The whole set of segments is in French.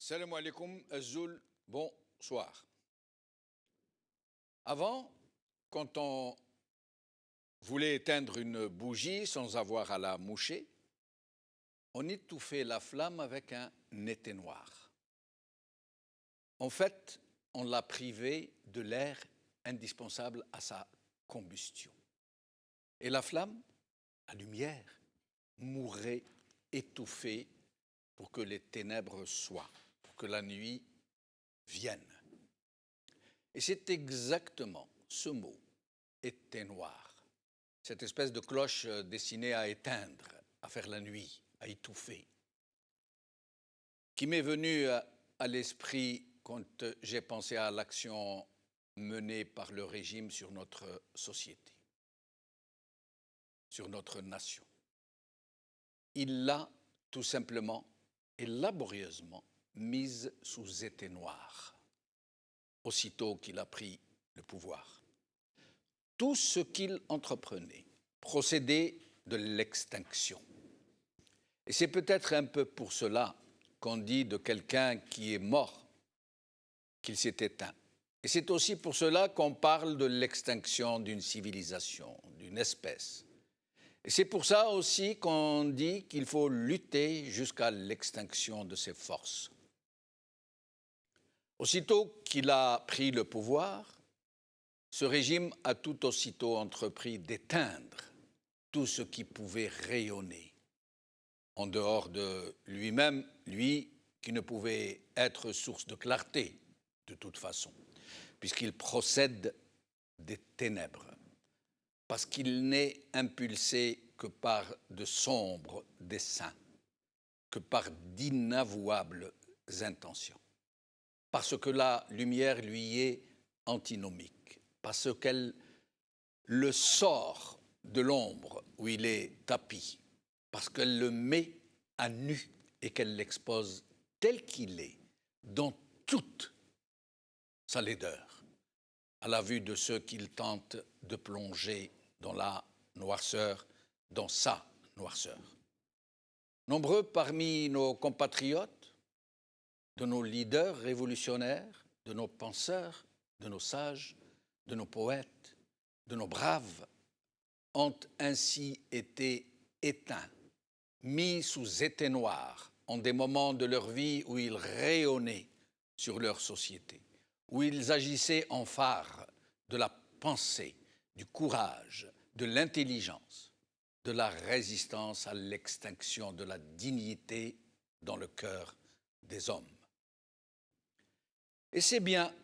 Salam alaikum, Azul, bonsoir. Avant, quand on voulait éteindre une bougie sans avoir à la moucher, on étouffait la flamme avec un éteignoir. En fait, on l'a privé de l'air indispensable à sa combustion. Et la flamme, la lumière, mourrait étouffée pour que les ténèbres soient, pour que la nuit vienne. Et c'est exactement ce mot, éteignoir, cette espèce de cloche destinée à éteindre, à faire la nuit, à étouffer, qui m'est venu à l'esprit quand j'ai pensé à l'action menée par le régime sur notre société, sur notre nation. Il l'a tout simplement et laborieusement mise sous éteignoir, aussitôt qu'il a pris le pouvoir. Tout ce qu'il entreprenait procédait de l'extinction. Et c'est peut-être un peu pour cela qu'on dit de quelqu'un qui est mort qu'il s'est éteint. Et c'est aussi pour cela qu'on parle de l'extinction d'une civilisation, d'une espèce. Et c'est pour ça aussi qu'on dit qu'il faut lutter jusqu'à l'extinction de ses forces. Aussitôt qu'il a pris le pouvoir, ce régime a tout aussitôt entrepris d'éteindre tout ce qui pouvait rayonner en dehors de lui-même, lui qui ne pouvait être source de clarté de toute façon, puisqu'il procède des ténèbres, parce qu'il n'est impulsé que par de sombres desseins, que par d'inavouables intentions, parce que la lumière lui est antinomique, parce qu'elle le sort de l'ombre où il est tapi, parce qu'elle le met à nu et qu'elle l'expose tel qu'il est, dans toute sa laideur, à la vue de ceux qu'il tente de plonger dans la noirceur, dans sa noirceur. Nombreux parmi nos compatriotes, de nos leaders révolutionnaires, de nos penseurs, de nos sages, de nos poètes, de nos braves, ont ainsi été éteints, mis sous éteignoir en des moments de leur vie où ils rayonnaient sur leur société, où ils agissaient en phare de la pensée, du courage, de l'intelligence, de la résistance à l'extinction de la dignité dans le cœur des hommes. Et c'est bien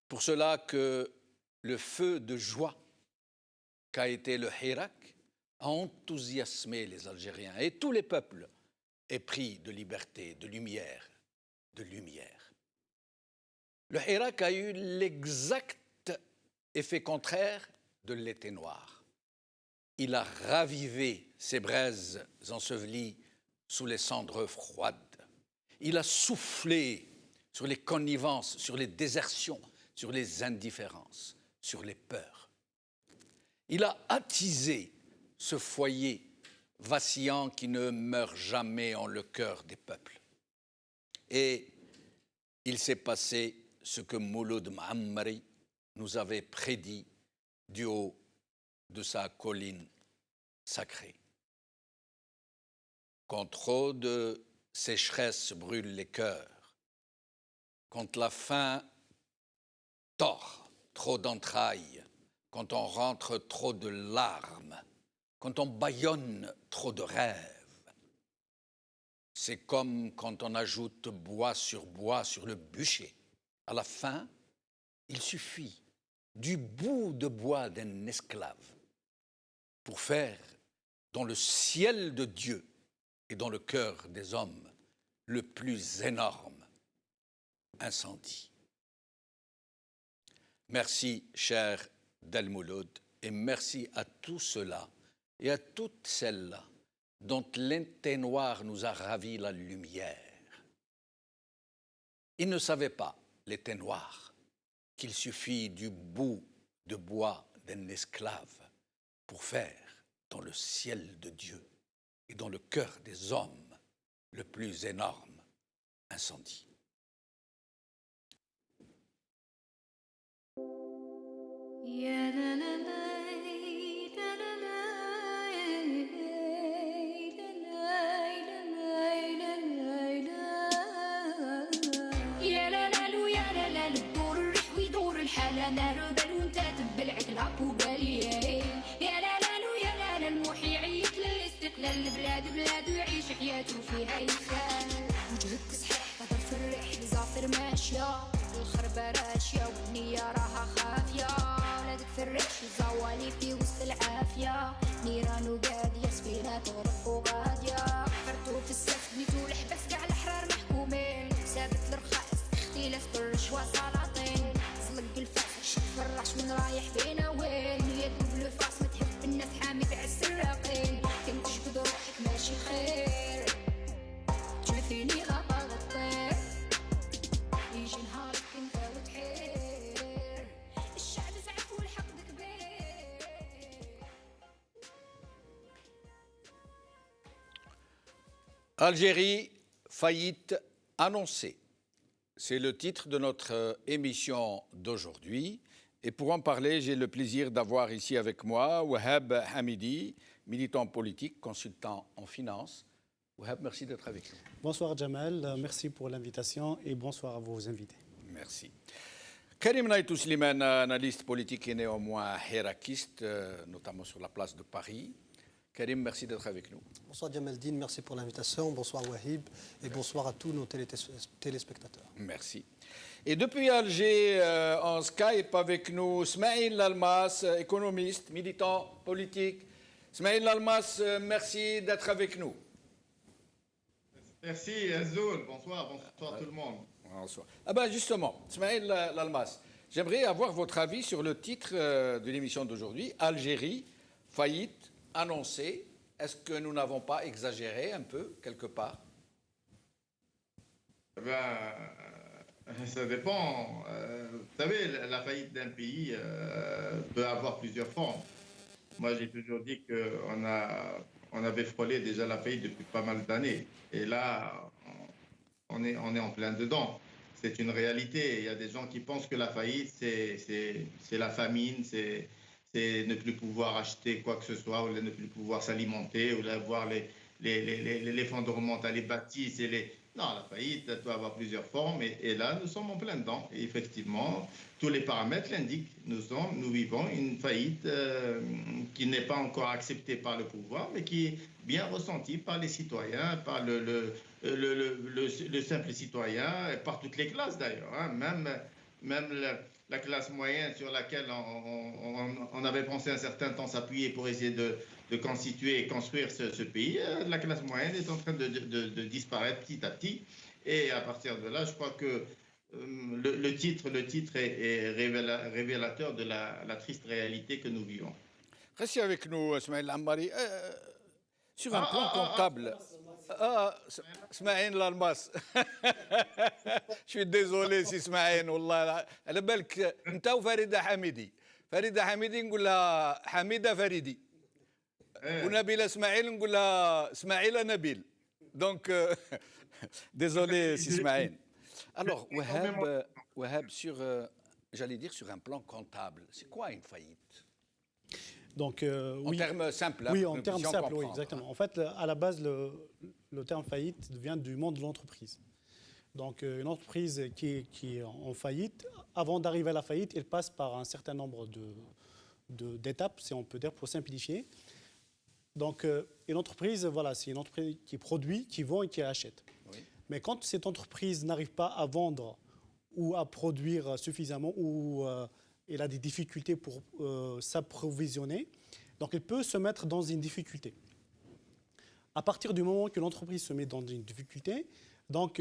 pour cela que le feu de joie qu'a été le Hirak a enthousiasmé les Algériens et tous les peuples épris de liberté, de lumière, de lumière. Le Hirak a eu l'exact effet contraire de l'éteignoir. Il a ravivé ces braises ensevelies sous les cendres froides. Il a soufflé sur les connivences, sur les désertions, sur les indifférences, sur les peurs. Il a attisé ce foyer vacillant qui ne meurt jamais en le cœur des peuples. Et il s'est passé ce que Mouloud Ma'ammari nous avait prédit du haut de sa colline sacrée. Quand trop de sécheresse brûle les cœurs, quand la faim tord trop d'entrailles, quand on rentre trop de larmes, quand on bâillonne trop de rêves, c'est comme quand on ajoute bois sur le bûcher. À la fin, il suffit du bout de bois d'un esclave pour faire dans le ciel de Dieu et dans le cœur des hommes le plus énorme incendie. Merci, cher Del-Mouloud, et merci à tous ceux-là et à toutes celles-là dont l'éteignoir nous a ravi la lumière. Ils ne savaient pas, l'éteignoir, qu'il suffit du bout de bois d'un esclave pour faire dans le ciel de Dieu et dans le cœur des hommes le plus énorme incendie. راب وقال يا لا لا يا لا لا الموحي يعيط للاستقلال البلاد بلاد ويعيش حياته فيها يسال وجهك صحيح قدر في الريح الزعتر ماشيه الخربه راشيه والنيه راها خافيه ولادك في الريح الزوالي في وسط العافيه نيران وقاديه سفينه تغرق وغاديه حفرتو في السقف بنيتو الحبس كاع الحرار محكومين ثابت الرخاص اختلاف بالرشوه سلاطين زلق الفاس شوف الراش من رايح بينا وين يدوب لو فاس متحب الناس حامي في عز الراقين كنت تشبد روحك ماشي خير تشوفيني غابة الطير يجي نهارك انت وتحير الشعب زعف والحقد كبير. Algérie, faillite annoncée. C'est le titre de notre émission d'aujourd'hui. Et pour en parler, j'ai le plaisir d'avoir ici avec moi Wahab Hamidi, militant politique, consultant en finance. Wahab, merci d'être avec nous. Bonsoir Jamal, merci pour l'invitation et bonsoir à vos invités. Merci. Karim Naïtou Slimane, analyste politique et néanmoins hérakiste, notamment sur la place de Paris. Karim, merci d'être avec nous. Bonsoir Jamaldine, merci pour l'invitation. Bonsoir Wahib et bonsoir à tous nos téléspectateurs. Merci. Et depuis Alger, en Skype avec nous, Smaïl Lalmas, économiste, militant politique. Smaïl Lalmas, merci d'être avec nous. Merci Azoul, bonsoir tout le monde. Bonsoir. Ah ben justement, Smaïl Lalmas, j'aimerais avoir votre avis sur le titre de l'émission d'aujourd'hui, Algérie, faillite annoncée. Est-ce que nous n'avons pas exagéré un peu, quelque part? Ça dépend. Vous savez, la faillite d'un pays peut avoir plusieurs formes. Moi, j'ai toujours dit qu'on avait frôlé déjà la faillite depuis pas mal d'années. Et là, on est en plein dedans. C'est une réalité. Il y a des gens qui pensent que la faillite, c'est la famine, c'est ne plus pouvoir acheter quoi que ce soit, ou ne plus pouvoir s'alimenter, ou avoir l'effondrement, les bâtisses et les... Non, la faillite doit avoir plusieurs formes et là, nous sommes en plein dedans. Et effectivement, tous les paramètres l'indiquent. Nous vivons une faillite qui n'est pas encore acceptée par le pouvoir, mais qui est bien ressentie par les citoyens, par le simple citoyen, et par toutes les classes d'ailleurs. Hein. Même la classe moyenne sur laquelle on avait pensé un certain temps s'appuyer pour essayer de constituer et construire ce pays, la classe moyenne est en train de disparaître petit à petit. Et à partir de là, je crois que le titre est révélateur de la triste réalité que nous vivons. Restez avec nous, Smaïl Ammari. Sur un plan comptable... Smaïn Lalmas. Je suis désolé si Smaïn, والله على بالك انت وفريده حميدي. فريده حميدي نقول لها حميده فريدي. ونبيل اسماعيل نقول لها اسماعيل نبيل. Donc désolé si Smaïn. Alors Wahab sur j'allais dire sur un plan comptable, c'est quoi une faillite? Donc, en termes simples. Oui, en termes simples, oui, exactement. En fait, à la base, le terme faillite vient du monde de l'entreprise. Donc, une entreprise qui est en faillite, avant d'arriver à la faillite, elle passe par un certain nombre d'étapes, si on peut dire, pour simplifier. Donc, une entreprise, voilà, c'est une entreprise qui produit, qui vend et qui achète. Oui. Mais quand cette entreprise n'arrive pas à vendre ou à produire suffisamment ou elle a des difficultés pour s'approvisionner, donc elle peut se mettre dans une difficulté. À partir du moment que l'entreprise se met dans une difficulté, donc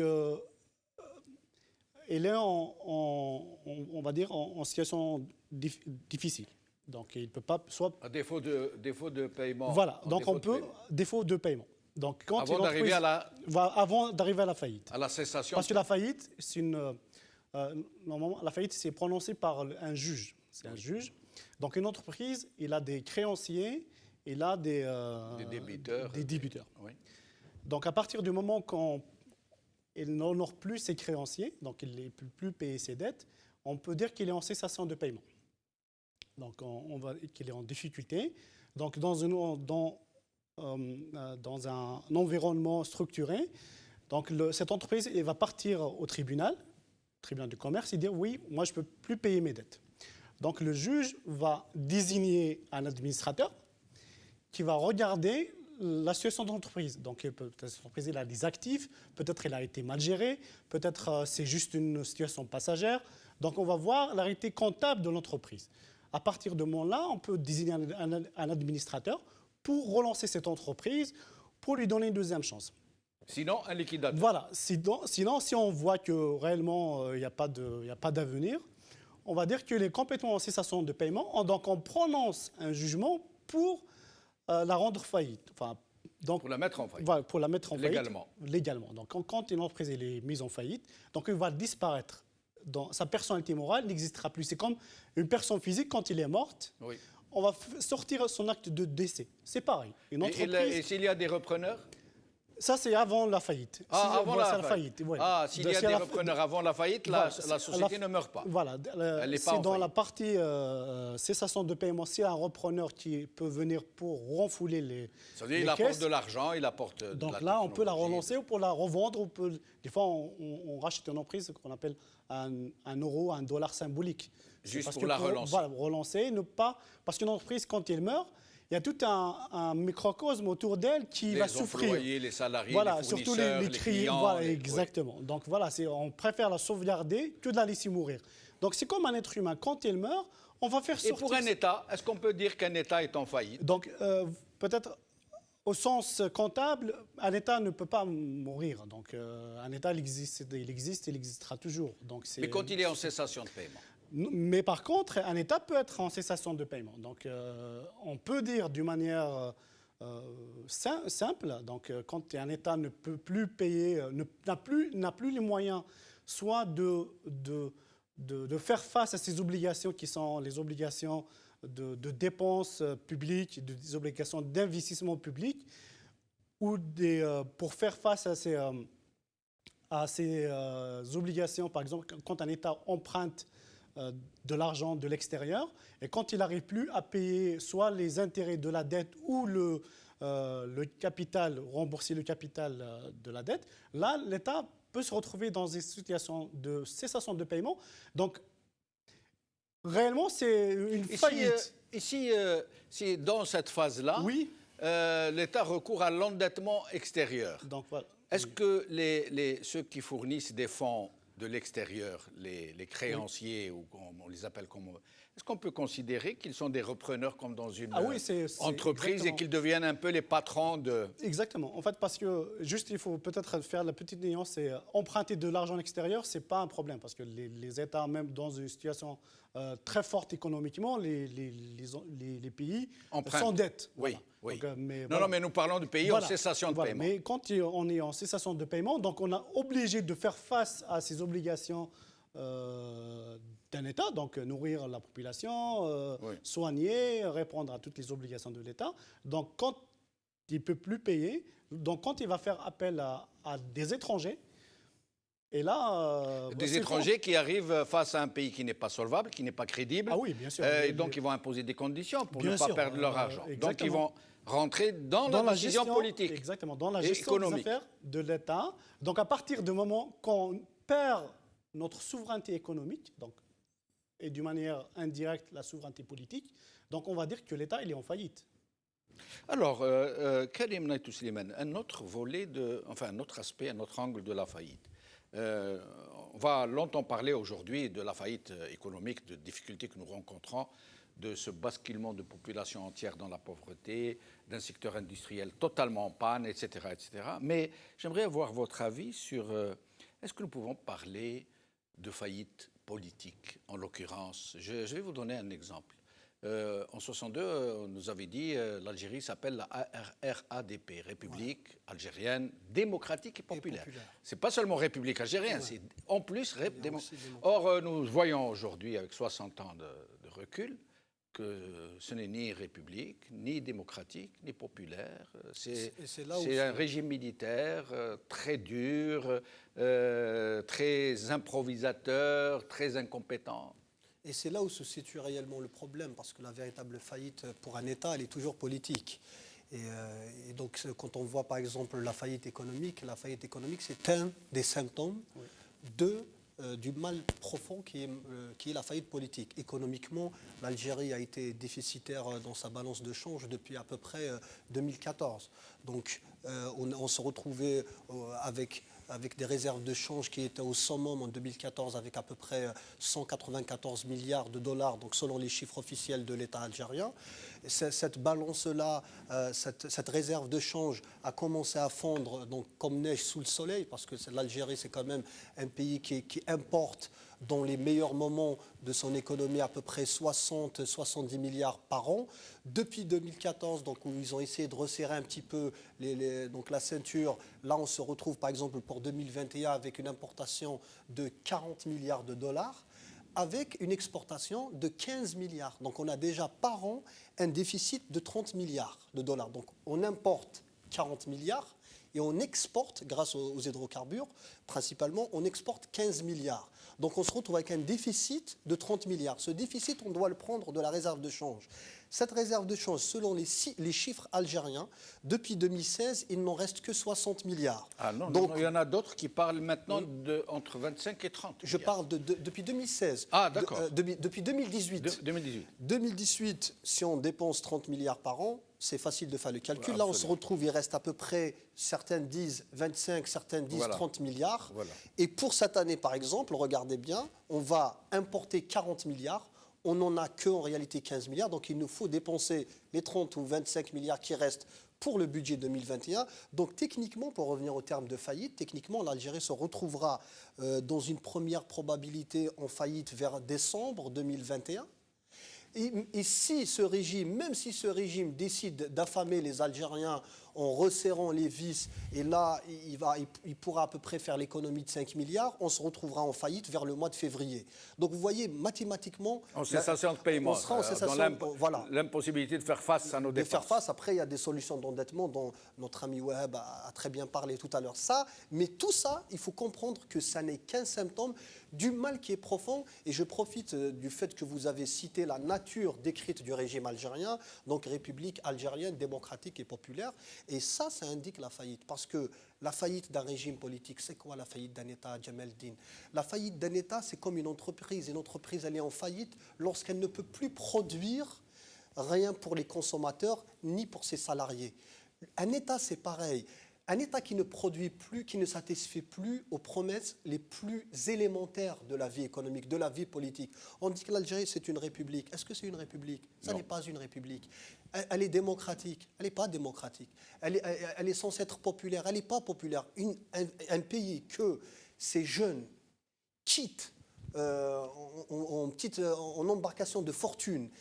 elle est on va dire en situation difficile. Donc il ne peut pas soit défaut de paiement. Voilà, donc on peut défaut de paiement. Donc quand avant d'arriver à la faillite. À la cessation. Parce que la faillite, c'est une normalement, la faillite, c'est prononcé par un juge. C'est un juge. Donc, une entreprise, il a des créanciers, il a des débiteurs. Oui. Donc, à partir du moment qu'il n'honore plus ses créanciers, donc il ne peut plus payer ses dettes, on peut dire qu'il est en cessation de paiement. Donc, on va qu'il est en difficulté. Donc, dans un environnement structuré, donc cette entreprise elle va partir au tribunal du commerce et dire oui, moi je ne peux plus payer mes dettes. Donc le juge va désigner un administrateur qui va regarder la situation de l'entreprise. Donc peut-être l'entreprise elle a des actifs, peut-être elle a été mal gérée, peut-être c'est juste une situation passagère. Donc on va voir la réalité comptable de l'entreprise. À partir de ce moment-là, on peut désigner un administrateur pour relancer cette entreprise, pour lui donner une deuxième chance. Sinon, un liquidateur. Voilà. Sinon, si on voit que réellement il n'y a pas d'avenir, on va dire qu'il est complètement en cessation de paiement. Donc on prononce un jugement pour la rendre faillite. Enfin, donc, Pour la mettre en faillite. voilà, pour la mettre en Légalement. faillite. Légalement. Donc quand une entreprise elle est mise en faillite, donc elle va disparaître. Sa personnalité morale n'existera plus. C'est comme une personne physique, quand il est morte, Oui. on va sortir son acte de décès. C'est pareil. Une entreprise, Et s'il y a des repreneurs? ça c'est avant la faillite. Avant la faillite. Ouais. S'il y a des repreneurs avant la faillite, la société ne meurt pas. Voilà. Elle n'est pas C'est en dans la faillite. partie cessation de paiement. C'est un repreneur qui peut venir pour renfouler les C'est-à-dire, les il apporte caisses. de l'argent, il apporte de Donc la là, on peut la technologie. relancer ou pour la revendre. Des fois, on rachète une entreprise qu'on appelle un euro, un dollar symbolique. Juste Parce pour que la relancer. Voilà, relancer, ne pas... Parce qu'une entreprise, quand elle meurt, il y a tout un microcosme autour d'elle qui va Les souffrir. employés, les salariés, Voilà, les surtout fournisseurs, les clients. Voilà, oui. exactement. Donc voilà, on préfère la sauvegarder que de la laisser mourir. Donc c'est comme un être humain. Quand il meurt, on va faire Et sortir... pour un État, est-ce qu'on peut dire qu'un État est en faillite? Donc, peut-être au sens comptable, un État ne peut pas mourir. Donc, un État, il existera toujours. Donc, Mais quand il est en cessation de paiement? Mais par contre, un État peut être en cessation de paiement. Donc, on peut dire d'une manière simple, donc, quand un État ne peut plus payer, n'a plus les moyens, soit de faire face à ses obligations qui sont les obligations de dépenses publiques, des obligations d'investissement public, ou pour faire face à ces obligations, par exemple, quand un État emprunte de l'argent de l'extérieur, et quand il n'arrive plus à payer soit les intérêts de la dette ou le capital, rembourser le capital de la dette, là, l'État peut se retrouver dans des situations de cessation de paiement. Donc, réellement, c'est une faillite. Si dans cette phase-là, Oui. l'État recourt à l'endettement extérieur, Donc, voilà. est-ce que ceux qui fournissent des fonds de l'extérieur, les créanciers, ou on les appelle comme... Est-ce qu'on peut considérer qu'ils sont des repreneurs comme dans une entreprise exactement. et qu'ils deviennent un peu les patrons de... Exactement. En fait, parce que juste, il faut peut-être faire la petite nuance, c'est emprunter de l'argent extérieur, c'est pas un problème, parce que les États, même dans une situation très forte économiquement, les pays s'endettent. Oui, voilà. oui. Donc, mais, Non, voilà. non, mais nous parlons du pays Voilà. en cessation de Voilà. paiement. Mais quand on est en cessation de paiement, donc on est obligé de faire face à ces obligations d'un État, donc nourrir la population, Oui. soigner, répondre à toutes les obligations de l'État. Donc quand il ne peut plus payer, donc quand il va faire appel à des étrangers, et là... Des c'est étrangers qui arrivent face à un pays qui n'est pas solvable, qui n'est pas crédible. Ah oui, bien sûr. Et donc, ils vont imposer des conditions pour Bien ne pas sûr, perdre leur argent. Donc, exactement. ils vont rentrer dans la décision gestion, politique. Exactement, dans la et gestion économique. des affaires de l'État. Donc, à partir du moment qu'on perd notre souveraineté économique, donc, et d'une manière indirecte la souveraineté politique, donc on va dire que l'État il est en faillite. Alors, Karim Naïtou Slimane, un autre volet, un autre aspect, un autre angle de la faillite. On va longtemps parler aujourd'hui de la faillite économique, de difficultés que nous rencontrons, de ce basculement de population entière dans la pauvreté, d'un secteur industriel totalement en panne, etc. etc. Mais j'aimerais avoir votre avis sur est-ce que nous pouvons parler de faillite politique, en l'occurrence. Je vais vous donner un exemple. En 62, on nous avait dit l'Algérie s'appelle la RADP, République algérienne démocratique et populaire. C'est pas seulement République algérienne, c'est en plus Or, nous voyons aujourd'hui, avec 60 ans de recul, que ce n'est ni république, ni démocratique, ni populaire. C'est un régime militaire très dur, très improvisateur, très incompétent. Et c'est là où se situe réellement le problème, parce que la véritable faillite pour un État, elle est toujours politique. Et donc, quand on voit par exemple la faillite économique, c'est un des symptômes de du mal profond qui est la faillite politique. Économiquement, l'Algérie a été déficitaire dans sa balance de change depuis à peu près 2014. Donc on se retrouvait avec des réserves de change qui étaient au summum en 2014 avec à peu près 194 milliards de dollars, donc selon les chiffres officiels de l'État algérien. Cette balance-là, cette réserve de change a commencé à fondre donc, comme neige sous le soleil, parce que l'Algérie, c'est quand même un pays qui importe dans les meilleurs moments de son économie à peu près 60-70 milliards par an. Depuis 2014, donc, où ils ont essayé de resserrer un petit peu donc la ceinture, là on se retrouve par exemple pour 2021 avec une importation de 40 milliards de dollars, avec une exportation de 15 milliards. Donc on a déjà par an un déficit de 30 milliards de dollars. Donc on importe 40 milliards et on exporte, grâce aux hydrocarbures, principalement, on exporte 15 milliards. Donc on se retrouve avec un déficit de 30 milliards. Ce déficit, on doit le prendre de la réserve de change. Cette réserve de change, selon les chiffres algériens, depuis 2016, il n'en reste que 60 milliards. Ah non, donc, non, il y en a d'autres qui parlent maintenant entre 25 et 30 je milliards. parle depuis 2016. Ah, d'accord. Depuis 2018. 2018. 2018, si on dépense 30 milliards par an, c'est facile de faire le calcul. Ouais, là, on se retrouve, il reste à peu près, certaines disent 25, certaines disent Voilà. 30 milliards. Voilà. Et pour cette année, par exemple, regardez bien, on va importer 40 milliards. On n'en a qu'en réalité 15 milliards. Donc, il nous faut dépenser les 30 ou 25 milliards qui restent pour le budget 2021. Donc, techniquement, pour revenir au terme de faillite, techniquement, l'Algérie se retrouvera dans une première probabilité en faillite vers décembre 2021. Et si ce régime, même si ce régime décide d'affamer les Algériens en resserrant les vis, et là, il pourra à peu près faire l'économie de 5 milliards, on se retrouvera en faillite vers le mois de février. Donc vous voyez, mathématiquement... En cessation de paiement. On sera en cessation, voilà. L'impossibilité de faire face à nos dépenses. De faire face, après, il y a des solutions d'endettement dont notre ami Wahab a très bien parlé tout à l'heure. Mais tout ça, il faut comprendre que ça n'est qu'un symptôme du mal qui est profond. Et je profite du fait que vous avez cité la nature décrite du régime algérien, donc République algérienne, démocratique et populaire. Et ça indique la faillite. Parce que la faillite d'un régime politique, c'est quoi la faillite d'un État, Jamel Din? La faillite d'un État, c'est comme une entreprise. Une entreprise, elle est en faillite lorsqu'elle ne peut plus produire rien pour les consommateurs ni pour ses salariés. Un État, c'est pareil. Un État qui ne produit plus, qui ne satisfait plus aux promesses les plus élémentaires de la vie économique, de la vie politique. On dit que l'Algérie, c'est une république. Est-ce que c'est une république? Ça n'est pas une république. Elle est démocratique. Elle n'est pas démocratique. Elle est censée être populaire. Elle n'est pas populaire. Un pays que ces jeunes quittent en embarcation de fortune,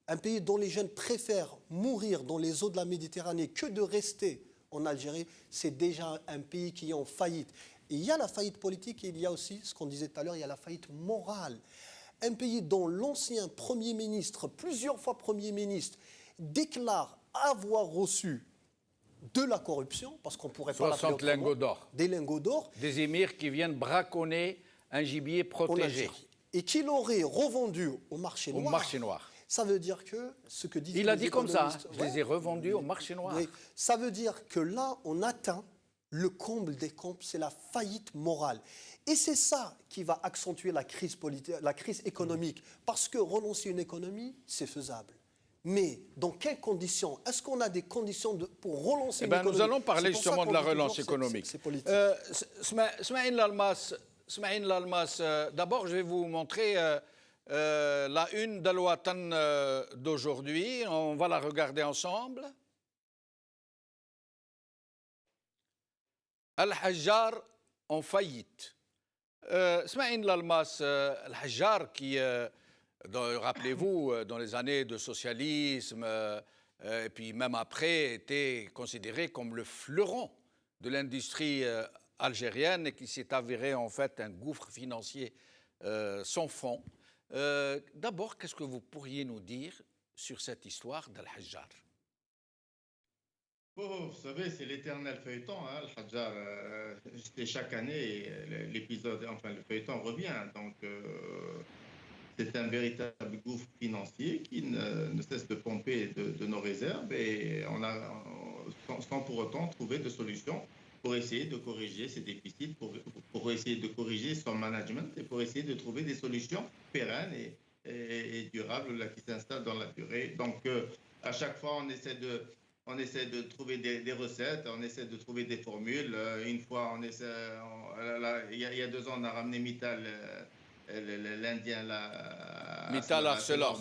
un pays dont les jeunes préfèrent mourir dans les eaux de la Méditerranée que de rester en Algérie, c'est déjà un pays qui est en faillite. Et il y a la faillite politique et il y a aussi, ce qu'on disait tout à l'heure, il y a la faillite morale. Un pays dont l'ancien Premier ministre, plusieurs fois Premier ministre, déclare avoir reçu de la corruption, parce qu'on pourrait pas l'appeler 60 lingots d'or. Des lingots d'or. Des émirs qui viennent braconner un gibier protégé. Et qu'il aurait revendu au marché noir. Au marché noir. Ça veut dire que ce que disent Il a les dit comme ça, économistes, je les ai revendus au marché noir. Oui, ça veut dire que là, on atteint le comble des combles, c'est la faillite morale. Et c'est ça qui va accentuer la crise politique, la crise économique. Parce que relancer une économie, c'est faisable. Mais dans quelles conditions? Est-ce qu'on a des conditions pour relancer une économie? Nous allons parler justement de la relance économique. C'est politique. Smaïn Lalmas, d'abord je vais vous montrer la une d'Al Watan d'aujourd'hui. On va la regarder ensemble. Al-Hajjar en faillite. Smaïn Lalmas, Al-Hajjar qui, rappelez-vous, dans les années de socialisme, et puis même après, était considéré comme le fleuron de l'industrie algérienne et qui s'est avéré en fait un gouffre financier sans fond. D'abord, qu'est-ce que vous pourriez nous dire sur cette histoire d'Al-Hajjar? Vous savez, c'est l'éternel feuilleton, hein, Al-Hajjar. Chaque année, l'épisode, enfin le feuilleton revient. Donc, c'est un véritable gouffre financier qui ne cesse de pomper de nos réserves et sans pour autant trouver de solution pour essayer de corriger ces déficits, pour pour essayer de corriger son management et pour essayer de trouver des solutions pérennes et durables là, qui s'installent dans la durée. Donc, à chaque fois, on essaie de trouver des recettes, on essaie de trouver des formules. Une fois, il y a 2 ans, on a ramené Mittal, l'Indien, Mittal Arcelor.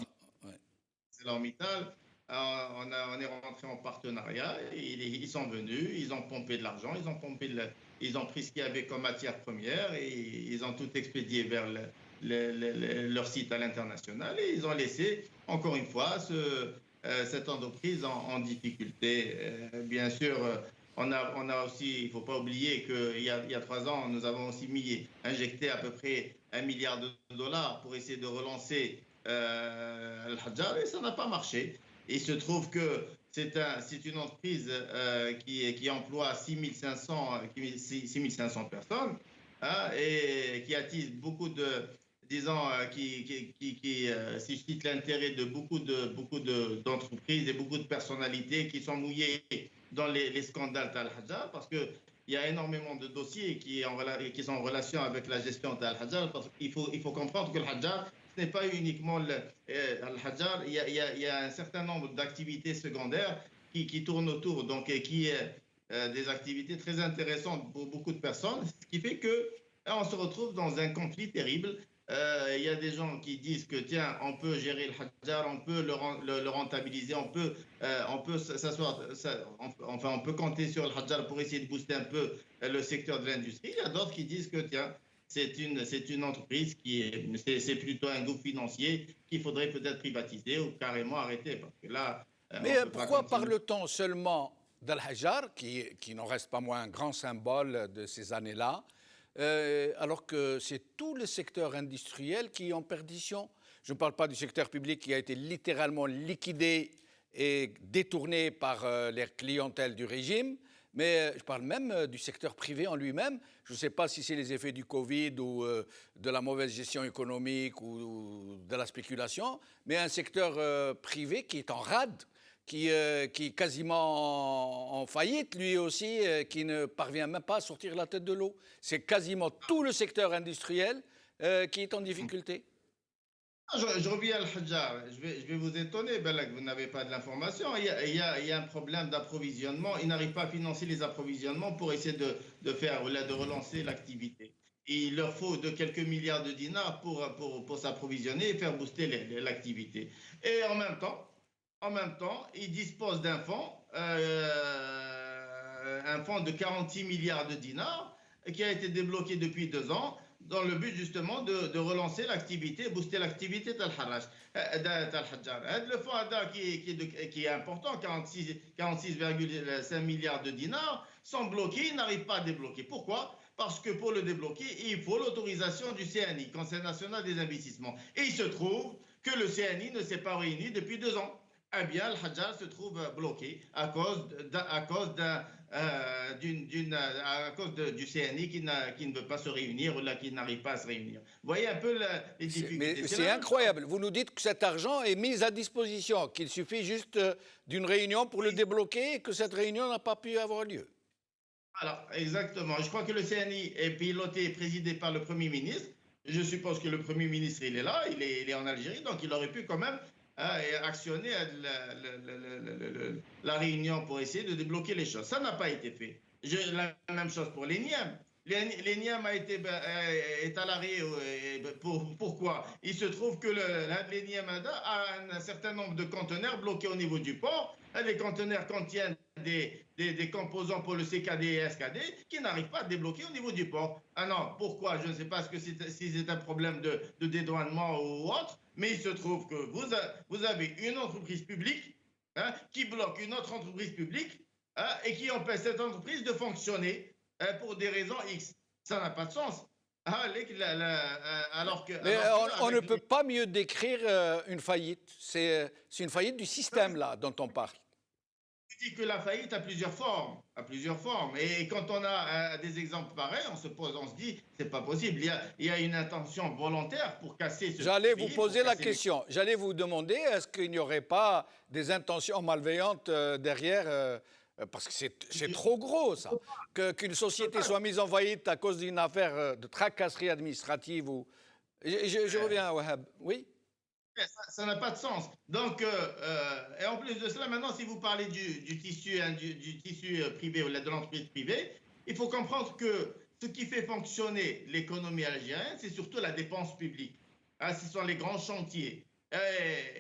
ArcelorMittal. On est rentré en partenariat, ils sont venus, ils ont pompé de l'argent, ils ont pris ce qu'il y avait comme matière première et ils ont tout expédié vers leur site à l'international et ils ont laissé, encore une fois, cette entreprise en difficulté. Bien sûr, on a aussi, il ne faut pas oublier qu'il y a 3 ans, nous avons aussi injecté à peu près $1 milliard pour essayer de relancer Al-Hajjar et ça n'a pas marché. Il se trouve que c'est une entreprise qui emploie 6500 personnes et qui attise beaucoup de, disons, si je cite l'intérêt de beaucoup d'entreprises et beaucoup de personnalités qui sont mouillées dans les scandales d'Al-Hajjar parce qu'il y a énormément de dossiers qui sont en relation avec la gestion d'Al-Hajjar. Il faut comprendre que Al-Hajjar, ce n'est pas uniquement Al-Hajjar, il y a un certain nombre d'activités secondaires qui tournent autour, donc qui des activités très intéressantes pour beaucoup de personnes, ce qui fait que on se retrouve dans un conflit terrible. Il y a des gens qui disent que tiens, on peut gérer le Hajjar, on peut le rentabiliser, on peut compter sur le Hajjar pour essayer de booster un peu le secteur de l'industrie. Il y a d'autres qui disent que tiens, c'est une entreprise c'est plutôt un groupe financier qu'il faudrait peut-être privatiser ou carrément arrêter. Parce que là, mais pourquoi parle-t-on seulement d'Al-Hajjar, qui n'en reste pas moins un grand symbole de ces années-là, alors que c'est tout le secteur industriel qui est en perdition? Je ne parle pas du secteur public qui a été littéralement liquidé et détourné par les clientèles du régime, mais je parle même du secteur privé en lui-même. Je ne sais pas si c'est les effets du Covid ou de la mauvaise gestion économique ou de la spéculation, mais un secteur privé qui est en rade, qui est quasiment en faillite, lui aussi, qui ne parvient même pas à sortir la tête de l'eau. C'est quasiment tout le secteur industriel qui est en difficulté. Je reviens à Al-Hajjar. Je vais vous étonner, Belak, vous n'avez pas de l'information. Il y a un problème d'approvisionnement. Ils n'arrivent pas à financer les approvisionnements pour essayer de relancer l'activité. Il leur faut de quelques milliards de dinars pour s'approvisionner et faire booster l'activité. Et en même temps, ils disposent d'un fonds, un fonds de 46 milliards de dinars qui a été débloqué depuis 2 ans dans le but justement de relancer l'activité, booster l'activité d'Al-Hajjar. Le fonds ADA qui est important, 46,5 milliards de dinars, sont bloqués, ils n'arrivent pas à débloquer. Pourquoi ? Parce que pour le débloquer, il faut l'autorisation du CNI, Conseil national des investissements. Et il se trouve que le CNI ne s'est pas réuni depuis 2 ans. Eh bien, Al-Hajjar se trouve bloqué à cause du CNI qui ne veut pas se réunir ou là, qui n'arrive pas à se réunir. Vous voyez un peu les difficultés. Mais c'est incroyable. Vous nous dites que cet argent est mis à disposition, qu'il suffit juste d'une réunion pour le débloquer et que cette réunion n'a pas pu avoir lieu. Alors, exactement. Je crois que le CNI est piloté et présidé par le Premier ministre. Je suppose que le Premier ministre, il est là, il est en Algérie, donc il aurait pu quand même actionner la réunion pour essayer de débloquer les choses. Ça n'a pas été fait. La même chose pour l'ENIAM. L'ENIAM est à l'arrêt. Pourquoi ? Il se trouve que l'ENIAM a un certain nombre de conteneurs bloqués au niveau du port. Les conteneurs contiennent des composants pour le CKD et SKD qui n'arrivent pas à débloquer au niveau du port. Ah non, pourquoi ? Je ne sais pas si c'est un problème de dédouanement ou autre, mais il se trouve que vous avez une entreprise publique qui bloque une autre entreprise publique et qui empêche cette entreprise de fonctionner pour des raisons X. Ça n'a pas de sens. Mais on ne peut pas mieux décrire une faillite. C'est une faillite du système là dont on parle. Je dis que la faillite a plusieurs formes. Et quand on a des exemples pareils, on se dit, c'est pas possible. Il y a une intention volontaire pour casser ce. J'allais vous poser la question. J'allais vous demander, est-ce qu'il n'y aurait pas des intentions malveillantes derrière Parce que c'est trop gros, ça. Qu'une société soit mise en faillite à cause d'une affaire de tracasserie administrative ou... Je reviens à Wahab. Oui? Ça n'a pas de sens. Donc, et en plus de cela, maintenant, si vous parlez du tissu, hein, du tissu privé ou de l'entreprise privée, il faut comprendre que ce qui fait fonctionner l'économie algérienne, c'est surtout la dépense publique. Hein, ce sont les grands chantiers.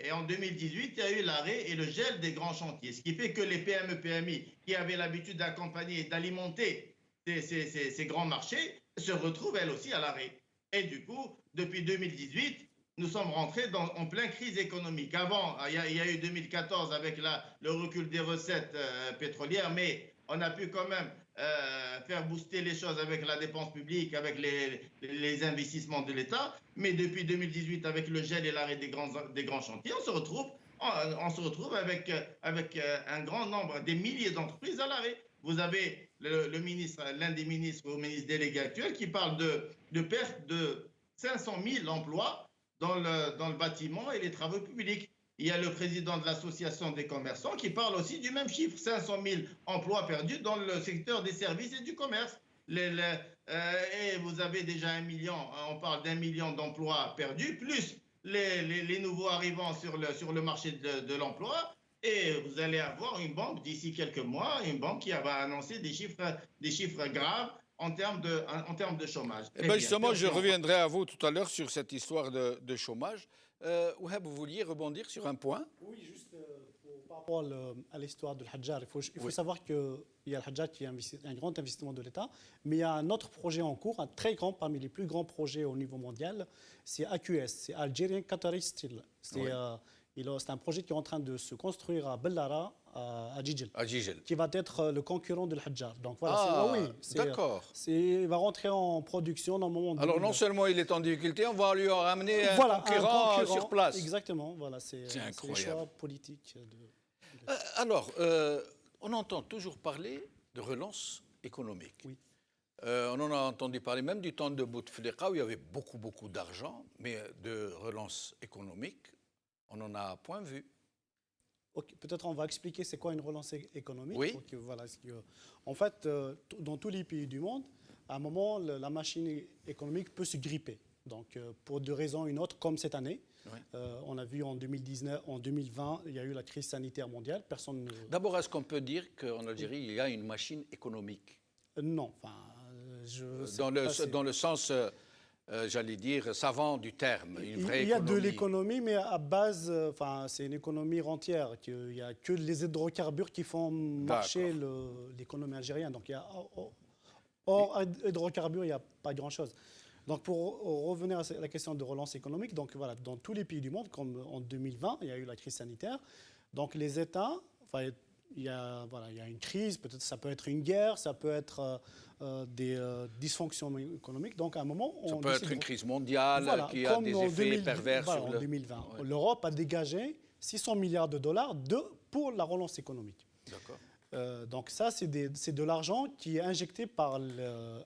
Et en 2018, il y a eu l'arrêt et le gel des grands chantiers, ce qui fait que les PME-PMI qui avaient l'habitude d'accompagner et d'alimenter ces grands marchés se retrouvent elles aussi à l'arrêt. Et du coup, depuis 2018, nous sommes rentrés en pleine crise économique. Avant, il y a eu 2014 avec le recul des recettes pétrolières, mais on a pu quand même faire booster les choses avec la dépense publique, avec les investissements de l'État. Mais depuis 2018, avec le gel et l'arrêt des grands chantiers, on se retrouve avec un grand nombre, des milliers d'entreprises à l'arrêt. Vous avez le ministre, l'un des ministres ou ministre délégué actuel qui parle de perte de 500 000 emplois dans le bâtiment et les travaux publics. Il y a le président de l'association des commerçants qui parle aussi du même chiffre, 500 000 emplois perdus dans le secteur des services et du commerce. Et vous avez déjà 1 million, on parle d'1 million d'emplois perdus, plus les nouveaux arrivants sur le marché de l'emploi. Et vous allez avoir une banque d'ici quelques mois, une banque qui va annoncer des chiffres graves en termes de chômage. Eh bien, justement, je reviendrai à vous tout à l'heure sur cette histoire de chômage. Wahab, vous vouliez rebondir sur un point? Oui, juste par rapport à l'histoire de l'Hadjar. Il faut savoir qu'il y a l'Hadjar qui est un grand investissement de l'État, mais il y a un autre projet en cours, un très grand, parmi les plus grands projets au niveau mondial, c'est AQS, c'est Algerian Qatari Steel. C'est un projet qui est en train de se construire à Bellara, à Jijel, qui va être le concurrent de l'Hadjar. Donc voilà, d'accord. Il va rentrer en production dans le moment. Alors non seulement il est en difficulté, on va lui en ramener un concurrent sur place. Exactement, voilà, c'est le choix politique. Alors, on entend toujours parler de relance économique. Oui. On en a entendu parler même du temps de Bouteflika où il y avait beaucoup d'argent, mais de relance économique, on n'en a point vu. Okay, peut-être on va expliquer c'est quoi une relance économique. Oui. En fait, dans tous les pays du monde, à un moment, la machine économique peut se gripper. Donc, pour deux raisons ou une autre, comme cette année, on a vu en 2019, en 2020, il y a eu la crise sanitaire mondiale. D'abord, est-ce qu'on peut dire qu'en Algérie, il y a une machine économique? Non. Dans le sens... j'allais dire, savant du terme, une vraie économie. Il y a de l'économie, mais à base, c'est une économie rentière. Il n'y a que les hydrocarbures qui font marcher l'économie algérienne. Donc, hors hydrocarbures, il n'y a pas grand-chose. Donc, pour revenir à la question de relance économique, donc, voilà, dans tous les pays du monde, comme en 2020, il y a eu la crise sanitaire. Donc, les États... il y a une crise, peut-être ça peut être une guerre, ça peut être des dysfonctions économiques. Donc, à un moment, ça peut être une crise mondiale qui a des effets pervers sur en 2020. Ouais. L'Europe a dégagé 600 milliards de dollars pour la relance économique. D'accord. Donc, ça, c'est de l'argent qui est injecté par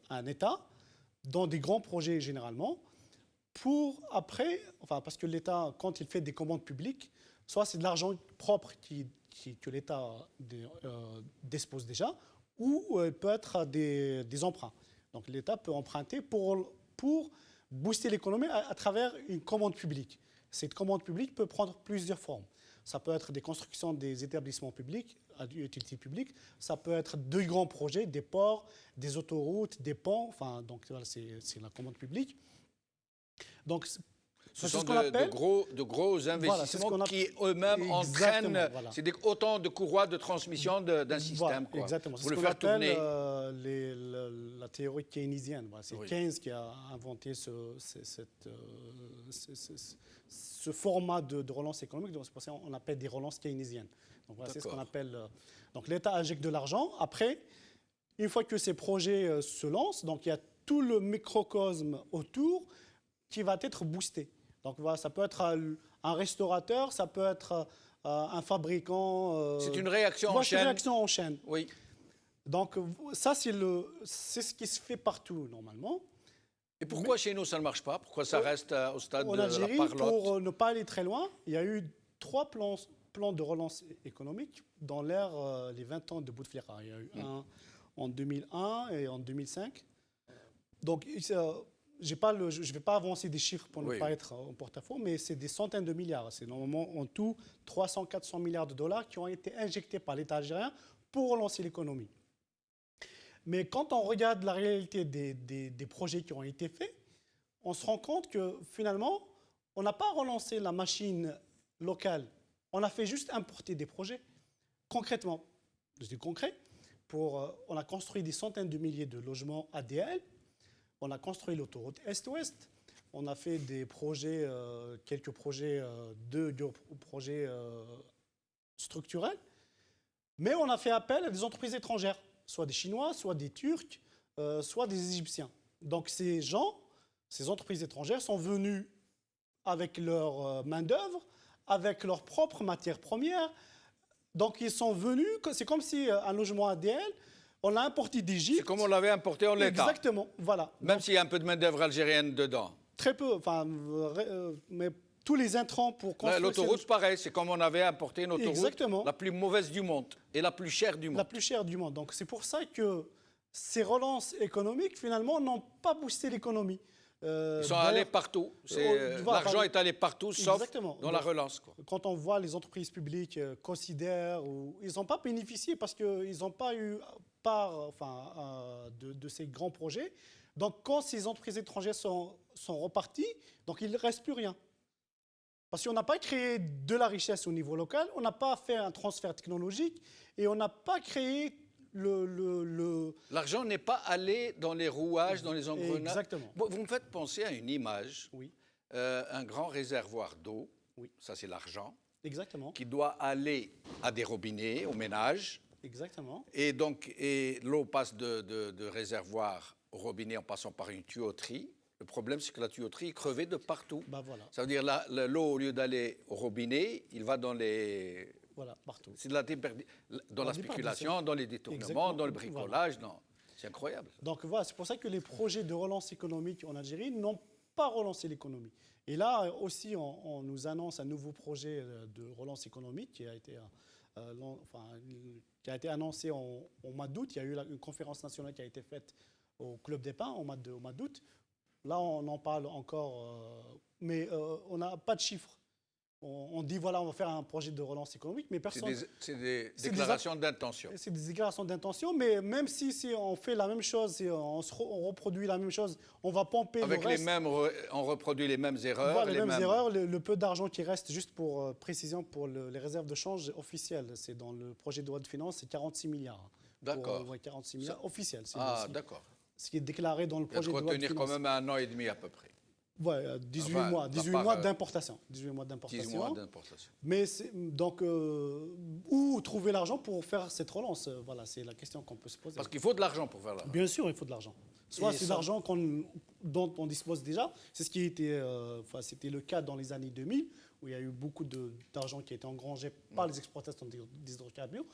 un État dans des grands projets généralement, pour après, parce que l'État, quand il fait des commandes publiques, soit c'est de l'argent propre que l'État dispose déjà, ou peut être des emprunts. Donc l'État peut emprunter pour booster l'économie à travers une commande publique. Cette commande publique peut prendre plusieurs formes. Ça peut être des constructions des établissements publics, à utilité publique. Ça peut être de grands projets, des ports, des autoroutes, des ponts. Donc voilà, c'est la commande publique. Donc, ce sont de gros investissements qui eux-mêmes entraînent autant de courroies de transmission d'un système. Voilà, exactement. C'est ce qu'on appelle la théorie keynésienne. Voilà, c'est Keynes qui a inventé ce format de relance économique. C'est pour ça qu'on appelle des relances keynésiennes. Donc voilà, c'est ce qu'on appelle. Donc l'État injecte de l'argent. Après, une fois que ces projets se lancent, donc il y a tout le microcosme autour qui va être boosté. Donc voilà, ça peut être un restaurateur, ça peut être un fabricant. C'est une réaction en chaîne. C'est une réaction en chaîne. Oui. Donc ça, c'est ce qui se fait partout normalement. Et pourquoi chez nous ça ne marche pas? Pourquoi ça reste au stade de la Algérie, parlotte? Pour ne pas aller très loin, il y a eu 3 plans plan de relance économique dans l'ère, les 20 ans de Bouteflika. Il y a eu un en 2001 et en 2005. Donc, je ne vais pas avancer des chiffres pour ne pas être en porte-à-faux, mais c'est des centaines de milliards. C'est normalement en tout 300-400 milliards de dollars qui ont été injectés par l'État algérien pour relancer l'économie. Mais quand on regarde la réalité des projets qui ont été faits, on se rend compte que finalement, on n'a pas relancé la machine locale. On a fait juste importer des projets. Concrètement, je dis concret, on a construit des centaines de milliers de logements ADL. On a construit l'autoroute Est-Ouest. On a fait des projets, quelques projets, deux projets structurels. Mais on a fait appel à des entreprises étrangères, soit des Chinois, soit des Turcs, soit des Égyptiens. Donc ces gens, ces entreprises étrangères sont venues avec leur main-d'œuvre, avec leurs propres matières premières. Donc ils sont venus, c'est comme si un logement ADL, on l'a importé d'Égypte. C'est comme on l'avait importé en l'état. Exactement, voilà. Même s'il y a un peu de main-d'œuvre algérienne dedans. Très peu, mais tous les intrants pour construire. L'autoroute, pareil, c'est comme on avait importé une autoroute. Exactement. La plus mauvaise du monde et la plus chère du monde. La plus chère du monde. Donc c'est pour ça que ces relances économiques, finalement, n'ont pas boosté l'économie. Ils sont allés partout. L'argent est allé partout, sauf dans la relance, quoi. Quand on voit les entreprises publiques considèrent, ils n'ont pas bénéficié parce qu'ils n'ont pas eu part de ces grands projets. Donc quand ces entreprises étrangères sont reparties, donc il ne reste plus rien. Parce qu'on n'a pas créé de la richesse au niveau local, on n'a pas fait un transfert technologique et on n'a pas créé L'argent n'est pas allé dans les rouages, dans les engrenages. Exactement. Vous me faites penser à une image. Oui. Un grand réservoir d'eau, oui. Ça c'est l'argent, exactement. Qui doit aller à des robinets, aux ménages. Exactement. Et donc l'eau passe de réservoir au robinet en passant par une tuyauterie. Le problème, c'est que la tuyauterie est crevée de partout. Bah voilà. Ça veut dire l'eau, au lieu d'aller au robinet, il va dans les... Voilà, partout. C'est dans la spéculation, dans les détournements, exactement. dans le bricolage. Voilà. C'est incroyable. Donc voilà, c'est pour ça que les projets de relance économique en Algérie n'ont pas relancé l'économie. Et là aussi, on nous annonce un nouveau projet de relance économique qui a été annoncé au mois d'août. Il y a eu une conférence nationale qui a été faite au Club des Pins au mois d'août. Là, on en parle encore, mais on n'a pas de chiffres. On dit, voilà, on va faire un projet de relance économique, mais personne... C'est des déclarations d'intention. C'est des déclarations d'intention, mais même si on fait la même chose, si on reproduit la même chose, on va pomper avec le reste. On reproduit les mêmes erreurs. Voilà, les mêmes erreurs. Le peu d'argent qui reste, juste pour précision, pour les réserves de change officielles, c'est dans le projet de loi de finances, c'est 46 milliards. D'accord. 46 milliards officiels. D'accord. Ce qui est déclaré dans le projet de loi de finances. Il y a de quoi tenir quand même 1 an et demi à peu près. Ouais, 18 mois d'importation. 18 mois d'importation. 18 mois d'importation. Mais donc, où trouver l'argent pour faire cette relance? Voilà, c'est la question qu'on peut se poser. Parce qu'il faut de l'argent pour faire la relance. Bien sûr, il faut de l'argent. Soit c'est de l'argent dont on dispose déjà. C'est ce qui était, c'était le cas dans les années 2000, où il y a eu beaucoup d'argent qui a été engrangé par les exploitations des hydrocarbures,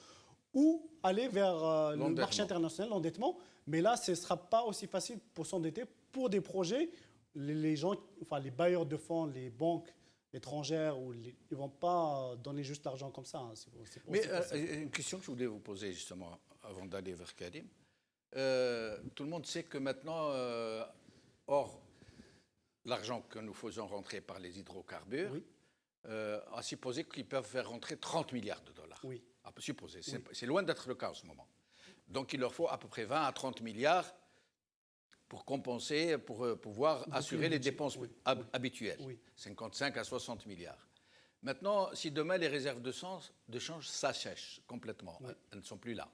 ou aller vers le marché international, l'endettement. Mais là, ce ne sera pas aussi facile pour s'endetter pour des projets. Les gens, les bailleurs de fonds, les banques étrangères, ils ne vont pas donner juste l'argent comme ça. Mais une question que je voulais vous poser justement avant d'aller vers Karim. Tout le monde sait que maintenant, hors l'argent que nous faisons rentrer par les hydrocarbures, oui. À supposer qu'ils peuvent faire rentrer 30 milliards de dollars. Oui. À supposer. Oui. C'est loin d'être le cas en ce moment. Donc il leur faut à peu près 20 à 30 milliards pour compenser, pour pouvoir assurer les dépenses habituelles. Oui. 55 à 60 milliards. Maintenant, si demain les réserves de change s'assèchent complètement, elles ne sont plus là.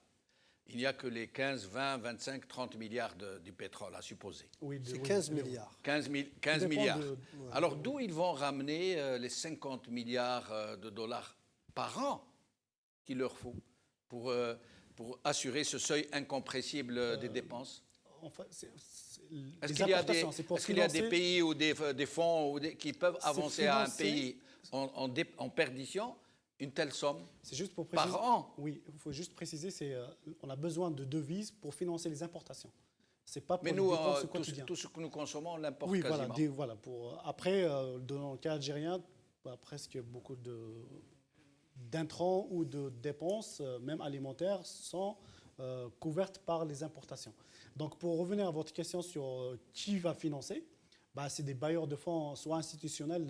Il n'y a que les 15, 20, 25, 30 milliards du pétrole à supposer. Oui, c'est 15 milliards. 15 milliards. Alors d'où ils vont ramener les 50 milliards de dollars par an qu'il leur faut pour assurer ce seuil incompressible des dépenses? Enfin, est-ce qu'il y a des pays ou des fonds qui peuvent avancer à un pays en perdition une telle somme juste pour préciser, par an? Oui, il faut juste préciser, on a besoin de devises pour financer les importations. C'est pas pour mais les nous, dépenses quotidiennes. tout ce que nous consommons, on l'importe quasiment. Après, dans le cas algérien, presque beaucoup d'intrants ou de dépenses, même alimentaires, sont couvertes par les importations. Donc, pour revenir à votre question sur qui va financer, bah, c'est des bailleurs de fonds, soit institutionnels,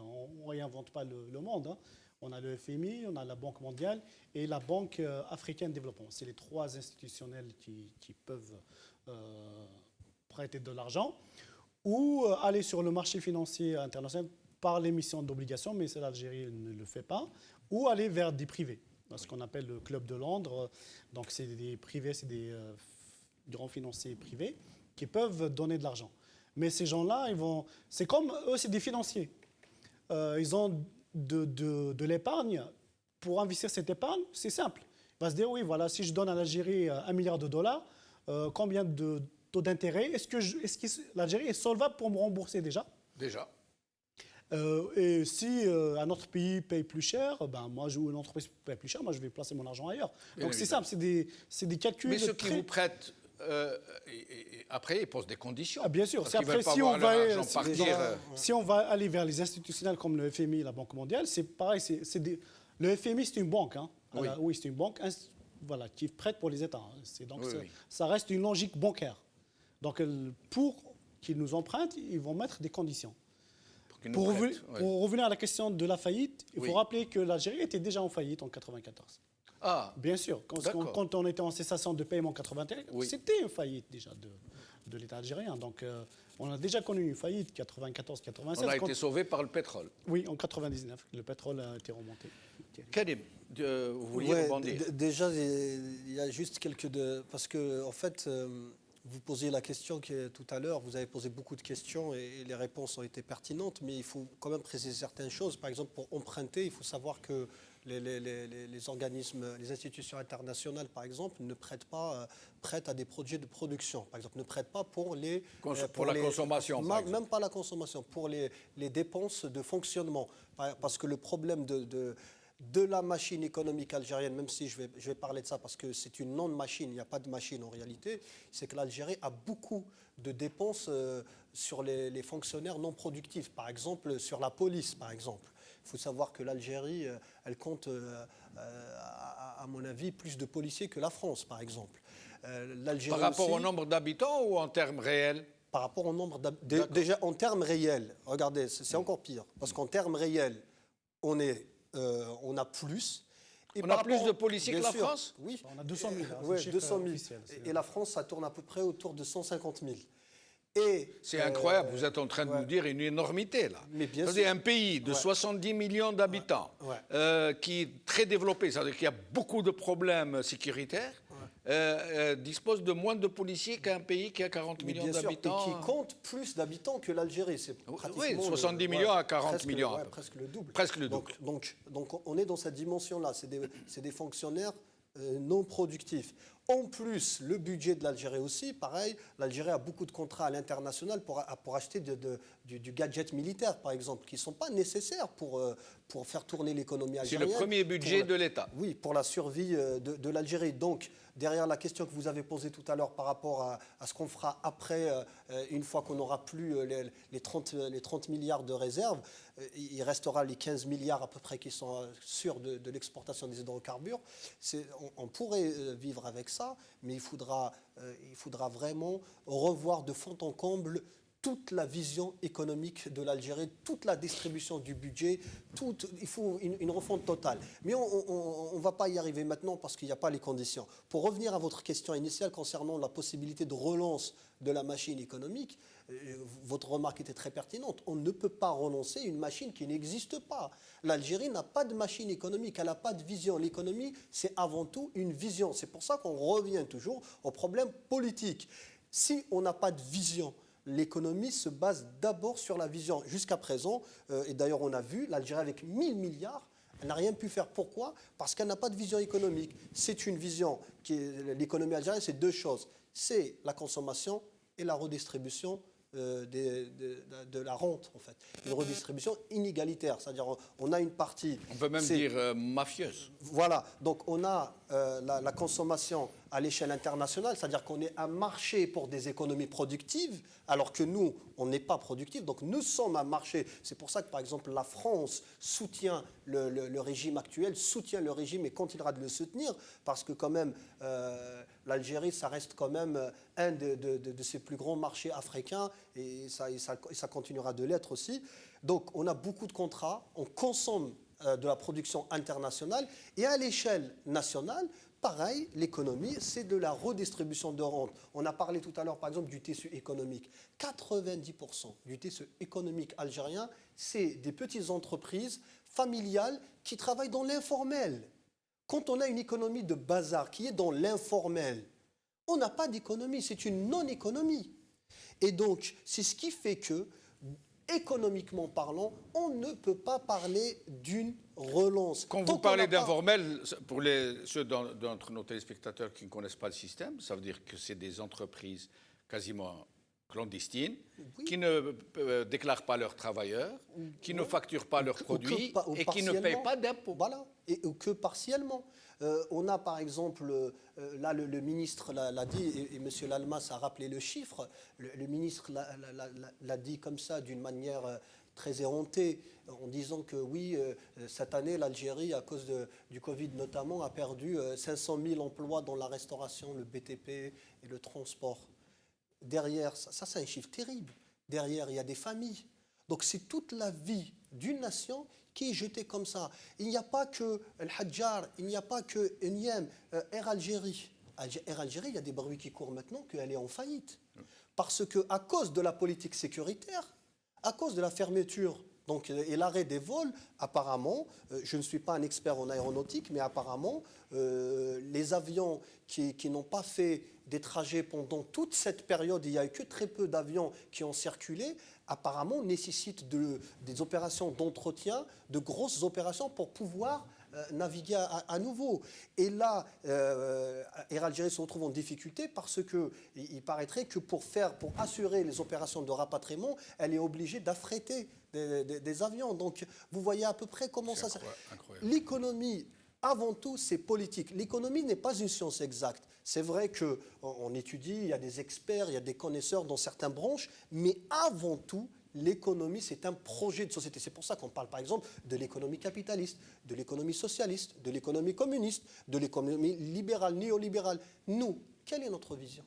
on ne réinvente pas le monde. Hein. On a le FMI, on a la Banque mondiale et la Banque africaine de développement. C'est les trois institutionnels qui peuvent prêter de l'argent ou aller sur le marché financier international par l'émission d'obligations, mais l'Algérie ne le fait pas, ou aller vers des privés, ce qu'on appelle le Club de Londres. Donc, c'est des privés, c'est des grands financiers privés qui peuvent donner de l'argent. Mais ces gens-là, c'est comme eux, c'est des financiers. Ils ont de l'épargne. Pour investir cette épargne, c'est simple. Il va se dire, oui, voilà, si je donne à l'Algérie $1 milliard, combien de taux d'intérêt, est-ce que l'Algérie est solvable pour me rembourser déjà? Déjà. Et si un autre pays paye plus cher, ben moi, une entreprise paye plus cher, moi je vais placer mon argent ailleurs. Bien Donc c'est évidemment. simple, c'est des calculs. Mais ceux qui vous prêtent, après, ils posent des conditions. Ah, bien sûr. Parce C'est qu'ils après, veulent pas si voir on leur va, argent partir. si on va aller vers les institutionnels comme le FMI et la Banque mondiale, c'est pareil. Le FMI, c'est une banque. Hein. Oui. Oui, c'est une banque voilà, qui prête pour les États. Hein. Donc Oui, oui. ça reste une logique bancaire. Donc pour qu'ils nous empruntent, ils vont mettre des conditions. Pour revenir à la question de la faillite, il faut rappeler que l'Algérie était déjà en faillite en 1994. Ah, Bien sûr, quand on était en cessation de paiement en 1991, c'était une faillite déjà de l'État algérien. Donc on a déjà connu une faillite 94-96. on a été sauvé par le pétrole. Oui, en 99, le pétrole a été remonté. Karim, vous vouliez rebondir? Déjà, il y a juste parce que, en fait, vous posiez la question tout à l'heure, vous avez posé beaucoup de questions et les réponses ont été pertinentes, mais il faut quand même préciser certaines choses. Par exemple, pour emprunter, il faut savoir que les organismes, les institutions internationales, par exemple, ne prêtent à des projets de production. Par exemple, ne prêtent pas pour la consommation, par exemple. Même pas la consommation, pour les dépenses de fonctionnement. Parce que le problème de la machine économique algérienne, même si je vais parler de ça parce que c'est une non-machine, il n'y a pas de machine en réalité, c'est que l'Algérie a beaucoup de dépenses sur les fonctionnaires non productifs. Par exemple, sur la police, par exemple. Il faut savoir que l'Algérie, elle compte, à mon avis, plus de policiers que la France, par exemple. Par rapport au nombre d'habitants ou en termes réels? Par rapport au nombre d'habitants. Déjà, en termes réels, regardez, c'est encore pire. Parce qu'en termes réels, on a plus. On a plus de policiers que la France? Oui. On a 200 000. Oui, 200 000. Et la France, ça tourne à peu près autour de 150 000. C'est incroyable, vous êtes en train de nous dire une énormité là. Mais bien c'est sûr. un pays de 70 millions d'habitants qui est très développé, c'est-à-dire qu'il y a beaucoup de problèmes sécuritaires, dispose de moins de policiers qu'un pays qui a 40 millions d'habitants. Et qui compte plus d'habitants que l'Algérie. C'est pratiquement 70 millions à 40 millions. Presque le double. Presque le double. Donc on est dans cette dimension-là. C'est des fonctionnaires non productifs. En plus, le budget de l'Algérie aussi, pareil, l'Algérie a beaucoup de contrats à l'international pour acheter du gadget militaire, par exemple, qui ne sont pas nécessaires pour faire tourner l'économie algérienne. C'est le premier budget de l'État. Oui, pour la survie de l'Algérie. Donc, derrière la question que vous avez posée tout à l'heure par rapport à ce qu'on fera après, une fois qu'on n'aura plus les 30 milliards de réserves, il restera les 15 milliards à peu près qui sont sûrs de l'exportation des hydrocarbures. On pourrait vivre avec ça, mais il faudra vraiment revoir de fond en comble toute la vision économique de l'Algérie, toute la distribution du budget, il faut une refonte totale. Mais on ne va pas y arriver maintenant parce qu'il n'y a pas les conditions. Pour revenir à votre question initiale concernant la possibilité de relance de la machine économique, votre remarque était très pertinente. On ne peut pas relancer une machine qui n'existe pas. L'Algérie n'a pas de machine économique, elle n'a pas de vision. L'économie, c'est avant tout une vision. C'est pour ça qu'on revient toujours au problème politique. Si on n'a pas de vision, l'économie se base d'abord sur la vision. Jusqu'à présent, et d'ailleurs on a vu, l'Algérie avec 1000 milliards, elle n'a rien pu faire. Pourquoi? Parce qu'elle n'a pas de vision économique. C'est une vision, l'économie algérienne, c'est deux choses. C'est la consommation et la redistribution de la rente, en fait. Une redistribution inégalitaire, c'est-à-dire on a une partie... On peut même dire mafieuse. Voilà, donc on a la consommation à l'échelle internationale, c'est-à-dire qu'on est un marché pour des économies productives, alors que nous, on n'est pas productifs. Donc nous sommes un marché. C'est pour ça que, par exemple, la France soutient le régime actuel, soutient le régime et continuera de le soutenir, parce que quand même, l'Algérie, ça reste quand même un de ses plus grands marchés africains, et ça continuera de l'être aussi. Donc on a beaucoup de contrats, on consomme de la production internationale, et à l'échelle nationale, pareil, l'économie, c'est de la redistribution de rente. On a parlé tout à l'heure, par exemple, du tissu économique. 90% du tissu économique algérien, c'est des petites entreprises familiales qui travaillent dans l'informel. Quand on a une économie de bazar qui est dans l'informel, on n'a pas d'économie, c'est une non-économie. Et donc, c'est ce qui fait que, économiquement parlant, on ne peut pas parler d'une relance. Quand vous parlez d'informel, pour ceux d'entre nos téléspectateurs qui ne connaissent pas le système, ça veut dire que c'est des entreprises quasiment clandestines, oui, qui ne déclarent pas leurs travailleurs, qui ne facturent pas leurs produits et qui ne payent pas d'impôts. Voilà, et que partiellement. On a par exemple, là le ministre l'a dit, et M. Lalmas a rappelé le chiffre, le ministre l'a dit comme ça d'une manière très éhontée, en disant que oui, cette année, l'Algérie, à cause du Covid notamment, a perdu 500 000 emplois dans la restauration, le BTP et le transport. Derrière, ça c'est un chiffre terrible. Derrière, il y a des familles. Donc c'est toute la vie d'une nation qui est jetée comme ça. Il n'y a pas que El Hadjar, il n'y a pas que Enyem, Air Algérie. Air Algérie, il y a des bruits qui courent maintenant qu'elle est en faillite. Parce qu'à cause de la politique sécuritaire, à cause de la fermeture donc, et l'arrêt des vols, apparemment, je ne suis pas un expert en aéronautique, mais apparemment, les avions qui n'ont pas fait des trajets pendant toute cette période, il n'y a eu que très peu d'avions qui ont circulé, apparemment nécessitent des opérations d'entretien, de grosses opérations pour pouvoir naviguer à nouveau. Et là, Air Algérie se retrouve en difficulté parce qu'il paraîtrait que pour assurer les opérations de rapatriement, elle est obligée d'affréter des avions. Donc, vous voyez à peu près comment ça... Incroyable. L'économie, avant tout, c'est politique. L'économie n'est pas une science exacte. C'est vrai qu'on étudie, il y a des experts, il y a des connaisseurs dans certaines branches, mais avant tout, l'économie, c'est un projet de société. C'est pour ça qu'on parle, par exemple, de l'économie capitaliste, de l'économie socialiste, de l'économie communiste, de l'économie libérale, néolibérale. Nous, quelle est notre vision?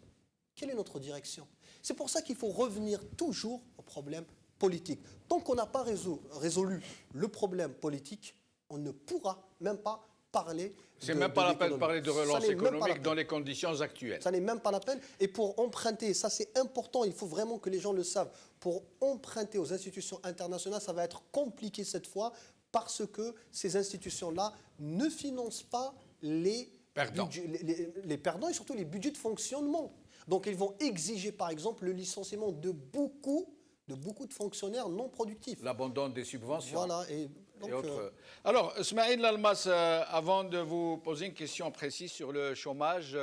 Quelle est notre direction? C'est pour ça qu'il faut revenir toujours au problème politique. Tant qu'on n'a pas résolu le problème politique, on ne pourra même pas parler. C'est même pas la peine de parler de relance économique dans les conditions actuelles. Ça n'est même pas la peine. Et pour emprunter, ça c'est important, il faut vraiment que les gens le savent, pour emprunter aux institutions internationales, ça va être compliqué cette fois parce que ces institutions-là ne financent pas les perdants et surtout les budgets de fonctionnement. Donc ils vont exiger par exemple le licenciement de beaucoup de fonctionnaires non productifs. L'abandon des subventions. Voilà. Donc, alors, Smaïl Lalmas, avant de vous poser une question précise sur le chômage,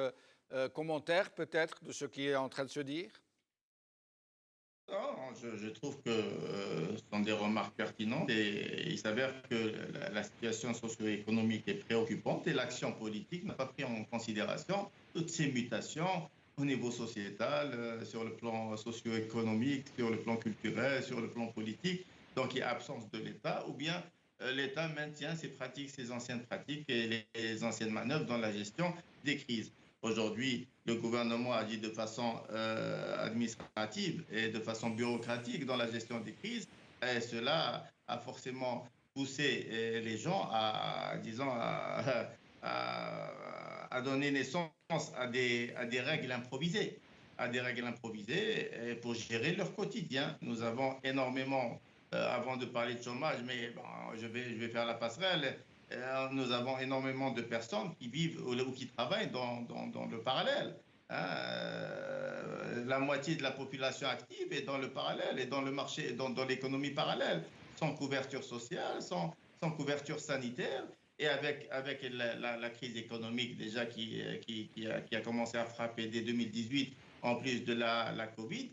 commentaire peut-être de ce qui est en train de se dire? Non, je trouve que ce sont des remarques pertinentes et il s'avère que la situation socio-économique est préoccupante et l'action politique n'a pas pris en considération toutes ces mutations au niveau sociétal, sur le plan socio-économique, sur le plan culturel, sur le plan politique. Donc il y a absence de l'État ou bien l'État maintient ses pratiques, ses anciennes pratiques et les anciennes manœuvres dans la gestion des crises. Aujourd'hui, le gouvernement agit de façon administrative et de façon bureaucratique dans la gestion des crises. Et cela a forcément poussé les gens à donner naissance à des règles improvisées. Pour gérer leur quotidien. Nous avons énormément, avant de parler de chômage, mais bon, je vais faire la passerelle, nous avons énormément de personnes qui vivent ou qui travaillent dans le parallèle. La moitié de la population active est dans le parallèle et dans le marché, dans l'économie parallèle, sans couverture sociale, sans couverture sanitaire. Et avec la crise économique déjà qui a commencé à frapper dès 2018, en plus de la Covid,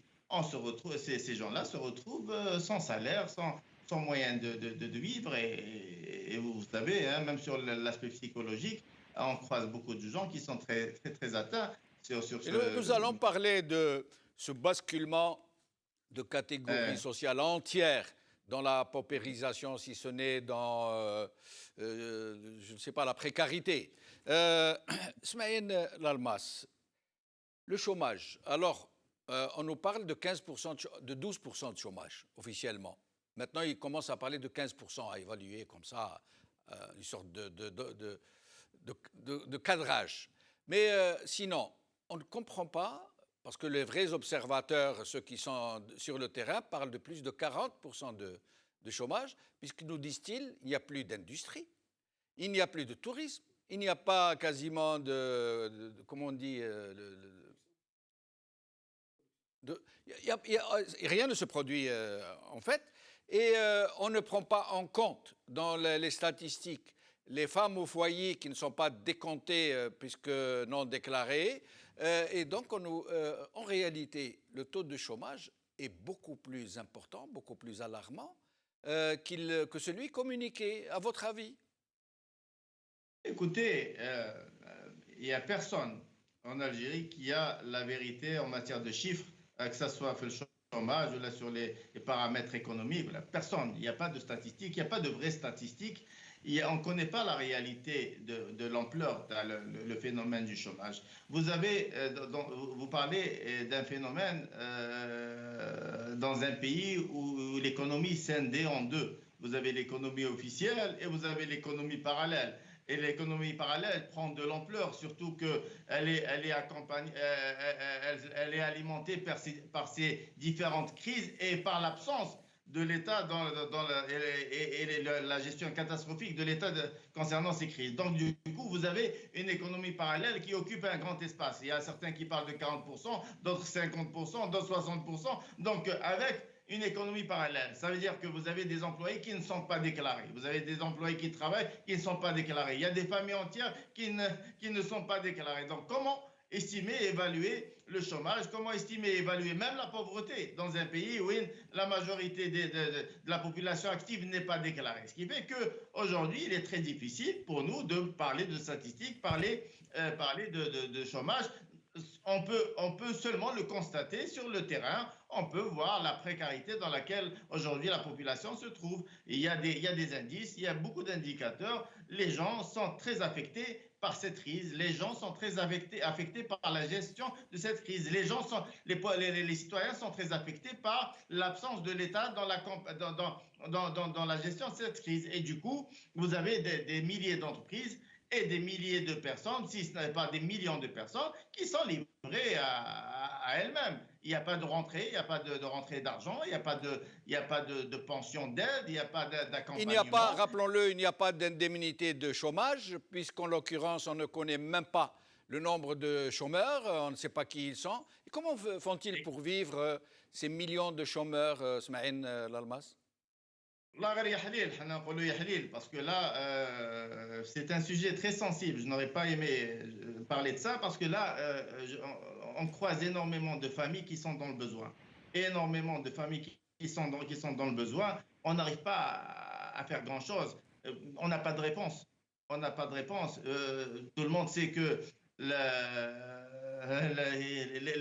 ces gens-là se retrouvent sans salaire, sans moyen de vivre. Et vous savez, hein, même sur l'aspect psychologique, on croise beaucoup de gens qui sont très, très, très atteints sur Et nous allons parler de ce basculement de catégories sociales entières dans la paupérisation, si ce n'est dans, je ne sais pas, la précarité. Smaïn Lalmas, le chômage. Alors, on nous parle de 15%, de 12% de chômage, officiellement. Maintenant, il commence à parler de 15%, à évaluer comme ça, une sorte de cadrage. Mais sinon, on ne comprend pas, parce que les vrais observateurs, ceux qui sont sur le terrain, parlent de plus de 40% de chômage, puisque nous disent-ils, il n'y a plus d'industrie, il n'y a plus de tourisme, il n'y a pas quasiment comment on dit, rien ne se produit en fait, et on ne prend pas en compte dans les statistiques les femmes au foyer qui ne sont pas décomptées puisque non déclarées, et donc en réalité le taux de chômage est beaucoup plus important, beaucoup plus alarmant que celui communiqué, à votre avis? Écoutez, il n'y a personne en Algérie qui a la vérité en matière de chiffres, que ce soit sur le chômage ou là sur les paramètres économiques. Là, personne, il n'y a pas de statistiques, il n'y a pas de vraies statistiques. On ne connaît pas la réalité de l'ampleur, le phénomène du chômage. Vous parlez d'un phénomène dans un pays où l'économie est scindée en deux. Vous avez l'économie officielle et vous avez l'économie parallèle. Et l'économie parallèle prend de l'ampleur, surtout qu'elle est alimentée par ces différentes crises et par l'absence de l'État et la gestion catastrophique de l'État concernant ces crises. Donc, du coup, vous avez une économie parallèle qui occupe un grand espace. Il y a certains qui parlent de 40%, d'autres 50%, d'autres 60%. Donc, avec une économie parallèle, ça veut dire que vous avez des employés qui ne sont pas déclarés. Vous avez des employés qui travaillent qui ne sont pas déclarés. Il y a des familles entières qui ne sont pas déclarées. Donc, comment estimer et évaluer le chômage, comment estimer et évaluer même la pauvreté dans un pays où la majorité de la population active n'est pas déclarée. Ce qui fait qu'aujourd'hui, il est très difficile pour nous de parler de statistiques, parler de chômage. On peut seulement le constater sur le terrain. On peut voir la précarité dans laquelle aujourd'hui la population se trouve. Il y a des indices, il y a beaucoup d'indicateurs. Les gens sont très affectés par cette crise. Les gens sont très affectés par la gestion de cette crise. Les citoyens sont très affectés par l'absence de l'État dans la gestion de cette crise. Et du coup, vous avez des milliers d'entreprises et des milliers de personnes, si ce n'est pas des millions de personnes, qui sont livrées à elles-mêmes. Il n'y a pas de rentrée, il n'y a pas de rentrée d'argent, il n'y a pas de pension d'aide, il n'y a pas d'accompagnement. Il n'y a pas, rappelons-le, il n'y a pas d'indemnité de chômage, puisqu'en l'occurrence, on ne connaît même pas le nombre de chômeurs, on ne sait pas qui ils sont. Et comment font-ils pour vivre ces millions de chômeurs, Smaïn Lalmas? Parce que là, c'est un sujet très sensible. Je n'aurais pas aimé parler de ça parce que là, on croise énormément de familles qui sont dans le besoin. Énormément de familles qui sont dans le besoin. On n'arrive pas à faire grand-chose. On n'a pas de réponse. On n'a pas de réponse. Tout le monde sait que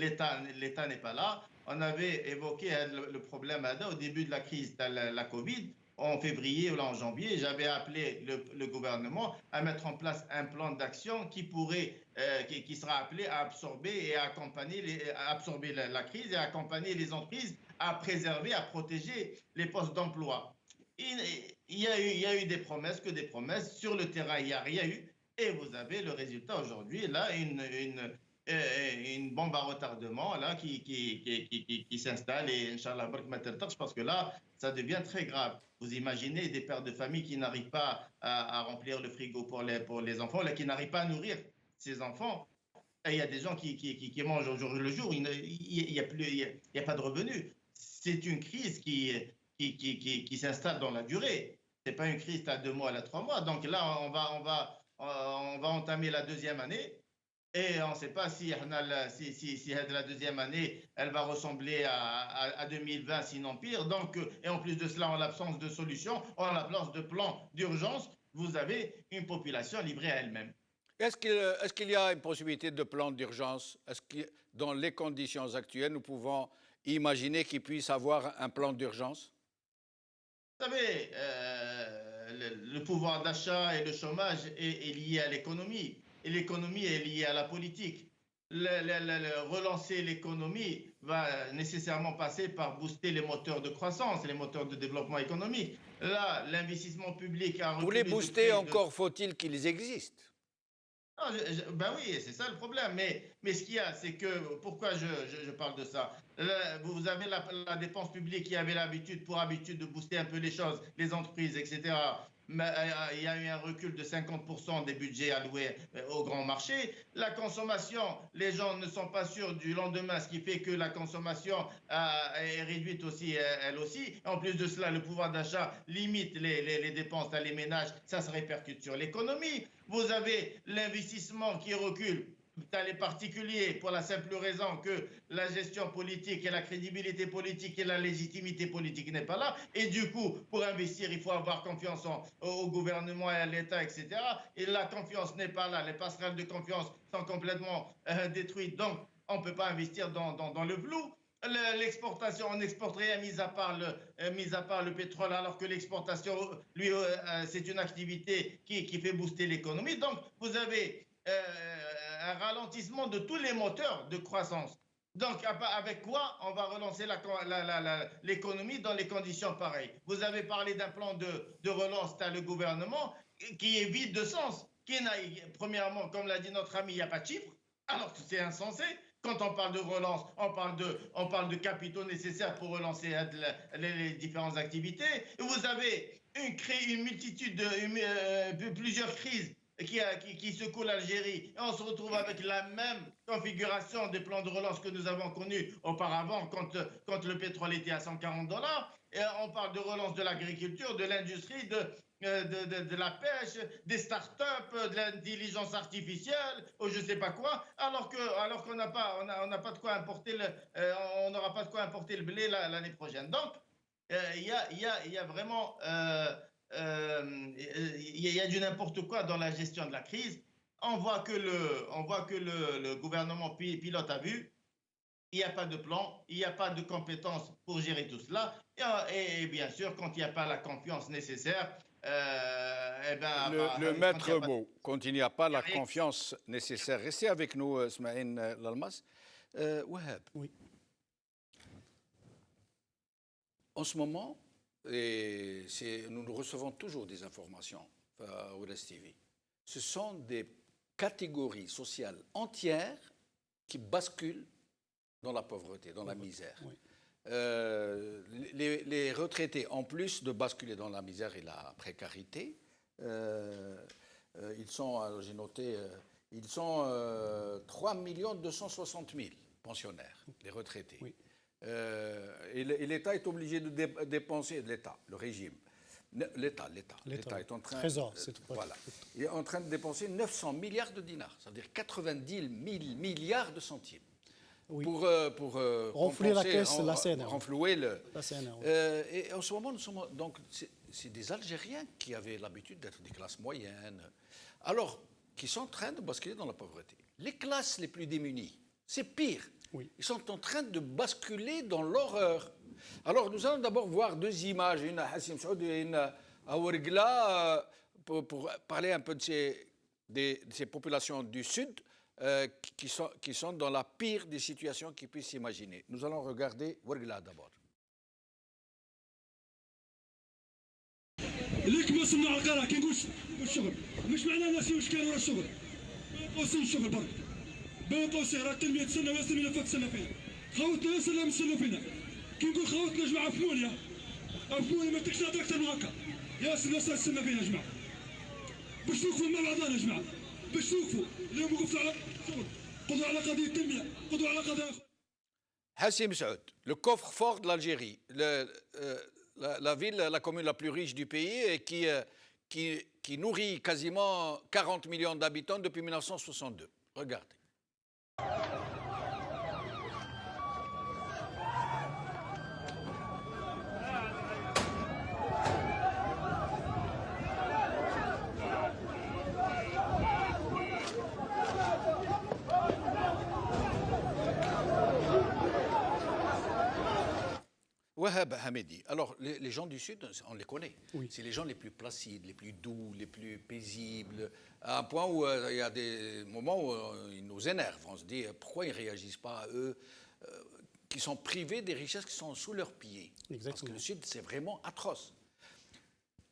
l'État n'est pas là. On avait évoqué le problème au début de la crise de la Covid. En février ou en janvier, j'avais appelé le gouvernement à mettre en place un plan d'action qui sera appelé à absorber et à absorber la crise et à accompagner les entreprises à préserver, à protéger les postes d'emploi. Il y a eu des promesses, que des promesses. Sur le terrain, il n'y a rien eu. Et vous avez le résultat aujourd'hui, là, une bombe à retardement là, qui s'installe et Inch'Allah, parce que là, ça devient très grave. Vous imaginez des pères de famille qui n'arrivent pas à remplir le frigo pour les enfants, là, qui n'arrivent pas à nourrir ces enfants. Et il y a des gens qui mangent au jour le jour, il n'y a pas de revenus. C'est une crise qui s'installe dans la durée. Ce n'est pas une crise à 2 mois, à 3 mois. Donc là, on va entamer la deuxième année. Et on ne sait pas si la deuxième année, elle va ressembler à 2020, sinon pire. Donc, et en plus de cela, en l'absence de solution, en l'absence de plan d'urgence, vous avez une population livrée à elle-même. Est-ce qu'il y a une possibilité de plan d'urgence? Est-ce que dans les conditions actuelles, nous pouvons imaginer qu'il puisse avoir un plan d'urgence? Vous savez, le pouvoir d'achat et le chômage est lié à l'économie. Et l'économie est liée à la politique. Relancer l'économie va nécessairement passer par booster les moteurs de croissance, les moteurs de développement économique. Là, l'investissement public a reculé. Pour les booster, encore faut-il qu'ils existent. Non, ben oui, c'est ça le problème. Mais ce qu'il y a, c'est que, pourquoi je parle de ça? Vous avez la dépense publique qui avait pour habitude de booster un peu les choses, les entreprises, etc. Mais, il y a eu un recul de 50% des budgets alloués au grand marché. La consommation, les gens ne sont pas sûrs du lendemain, ce qui fait que la consommation est réduite aussi, elle aussi. En plus de cela, le pouvoir d'achat limite les dépenses dans les ménages. Ça se répercute sur l'économie. Vous avez l'investissement qui recule dans les particuliers pour la simple raison que la gestion politique et la crédibilité politique et la légitimité politique n'est pas là. Et du coup, pour investir, il faut avoir confiance au gouvernement et à l'État, etc. Et la confiance n'est pas là. Les passerelles de confiance sont complètement détruites. Donc, on ne peut pas investir dans le flou. L'exportation, on n'exporte rien mis à part le pétrole, alors que l'exportation, lui, c'est une activité qui fait booster l'économie. Donc, vous avez un ralentissement de tous les moteurs de croissance. Donc, avec quoi on va relancer l'économie dans les conditions pareilles? Vous avez parlé d'un plan de relance, t'as le gouvernement, qui est vide de sens. Premièrement, comme l'a dit notre ami, il n'y a pas de chiffres, alors que c'est insensé. Quand on parle de relance, on parle de capitaux nécessaires pour relancer les différentes activités. Vous avez une multitude plusieurs crises qui secouent l'Algérie. Et on se retrouve avec la même configuration des plans de relance que nous avons connus auparavant quand le pétrole était à $140. Et on parle de relance de l'agriculture, de l'industrie, de la pêche, des start-up, de l'intelligence artificielle, ou je ne sais pas quoi, alors qu'on n'a pas de quoi importer on n'aura pas de quoi importer le blé l'année prochaine. Donc, il y a vraiment il y a du n'importe quoi dans la gestion de la crise. On voit que le gouvernement pilote à vue. Il n'y a pas de plan, il n'y a pas de compétences pour gérer tout cela. Et bien sûr, quand il n'y a pas la confiance nécessaire, le maître mot, quand il n'y a pas la confiance nécessaire. Restez avec nous, Smaïn Lalmas. Wahab. Oui. En ce moment, nous recevons toujours des informations à Ouest TV. Ce sont des catégories sociales entières qui basculent dans la pauvreté, dans la misère. Oui. Les retraités, en plus de basculer dans la misère et la précarité, ils sont, alors j'ai noté, ils sont 3 260 000 pensionnaires, les retraités. Oui. Et l'État est obligé de dépenser, le régime, l'État est en train, Trésor, voilà, il est en train de dépenser 900 milliards de dinars, c'est-à-dire 90 000 milliards de centimes. Oui. Pour renflouer la caisse, la CNR. Renflouer la CNR, oui. Et en ce moment, donc, c'est des Algériens qui avaient l'habitude d'être des classes moyennes, alors qui sont en train de basculer dans la pauvreté. Les classes les plus démunies, c'est pire. Oui. Ils sont en train de basculer dans l'horreur. Alors, nous allons d'abord voir deux images, une à Hassim Saoud et une à Ouargla, pour parler un peu de ces populations du Sud qui sont dans la pire des situations qu'ils puissent imaginer. Nous allons regarder Ouargla d'abord. ليك ما صنع القرار كي نقول الشغل مش معناه الناس واش كانوا الشغل بوصي الشغل برك بوصي راه التنميه تسنى وياسر من فوق تسنى فينا خوتنا ياسر لا مسنوا فينا كي نقول خوتنا جماعه عفوني عفوني ما تكش اكثر من هكا ياسر ناس تسنى فينا يا جماعه باش نوقفوا مع بعضنا يا جماعه باش نوقفوا اليوم وقفوا على الشغل قضوا على قضيه التنميه قضوا على قضايا Hassim Saoud, le coffre-fort de l'Algérie, la ville, la commune la plus riche du pays et qui nourrit quasiment 40 millions d'habitants depuis 1962. Regardez. Wahab Hamidi. Alors, les gens du Sud, on les connaît. Oui. C'est les gens les plus placides, les plus doux, les plus paisibles, à un point où il y a des moments où ils nous énervent. On se dit, pourquoi ils ne réagissent pas à eux, qui sont privés des richesses qui sont sous leurs pieds. Exactement. Parce que le Sud, c'est vraiment atroce.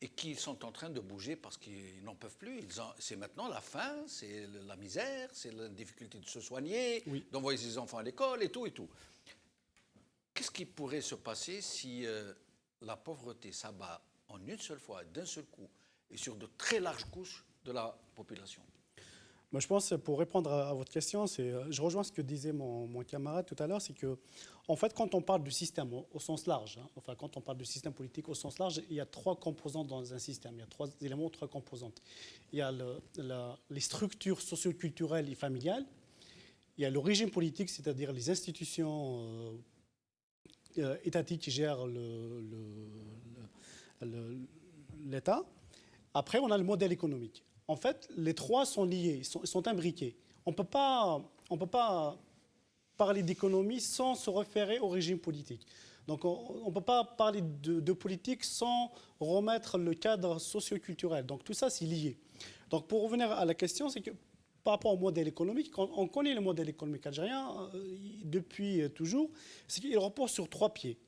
Et qui sont en train de bouger parce qu'ils n'en peuvent plus. C'est maintenant la faim, c'est la misère, c'est la difficulté de se soigner, Oui. d'envoyer ses enfants à l'école et tout et tout. Qu'est-ce qui pourrait se passer si la pauvreté s'abat en une seule fois, d'un seul coup, et sur de très larges couches de la population? Moi, je pense, pour répondre à votre question, je rejoins ce que disait mon camarade tout à l'heure, c'est que, en fait, quand on parle du système au sens large, enfin, quand on parle du système politique au sens large, il y a 3 composantes dans un système. Il y a 3 éléments, 3 composantes. Il y a les structures socio-culturelles et familiales. Il y a le régime politique, c'est-à-dire les institutions étatiques qui gèrent l'État. Après, on a le modèle économique. En fait, les 3 sont liés, sont imbriqués. On ne peut pas parler d'économie sans se référer au régime politique. Donc, on ne peut pas parler de politique sans remettre le cadre socio-culturel. Donc, tout ça, c'est lié. Donc, pour revenir à la question, c'est que par rapport au modèle économique, on connaît le modèle économique algérien depuis toujours, c'est qu'il repose sur 3 pieds.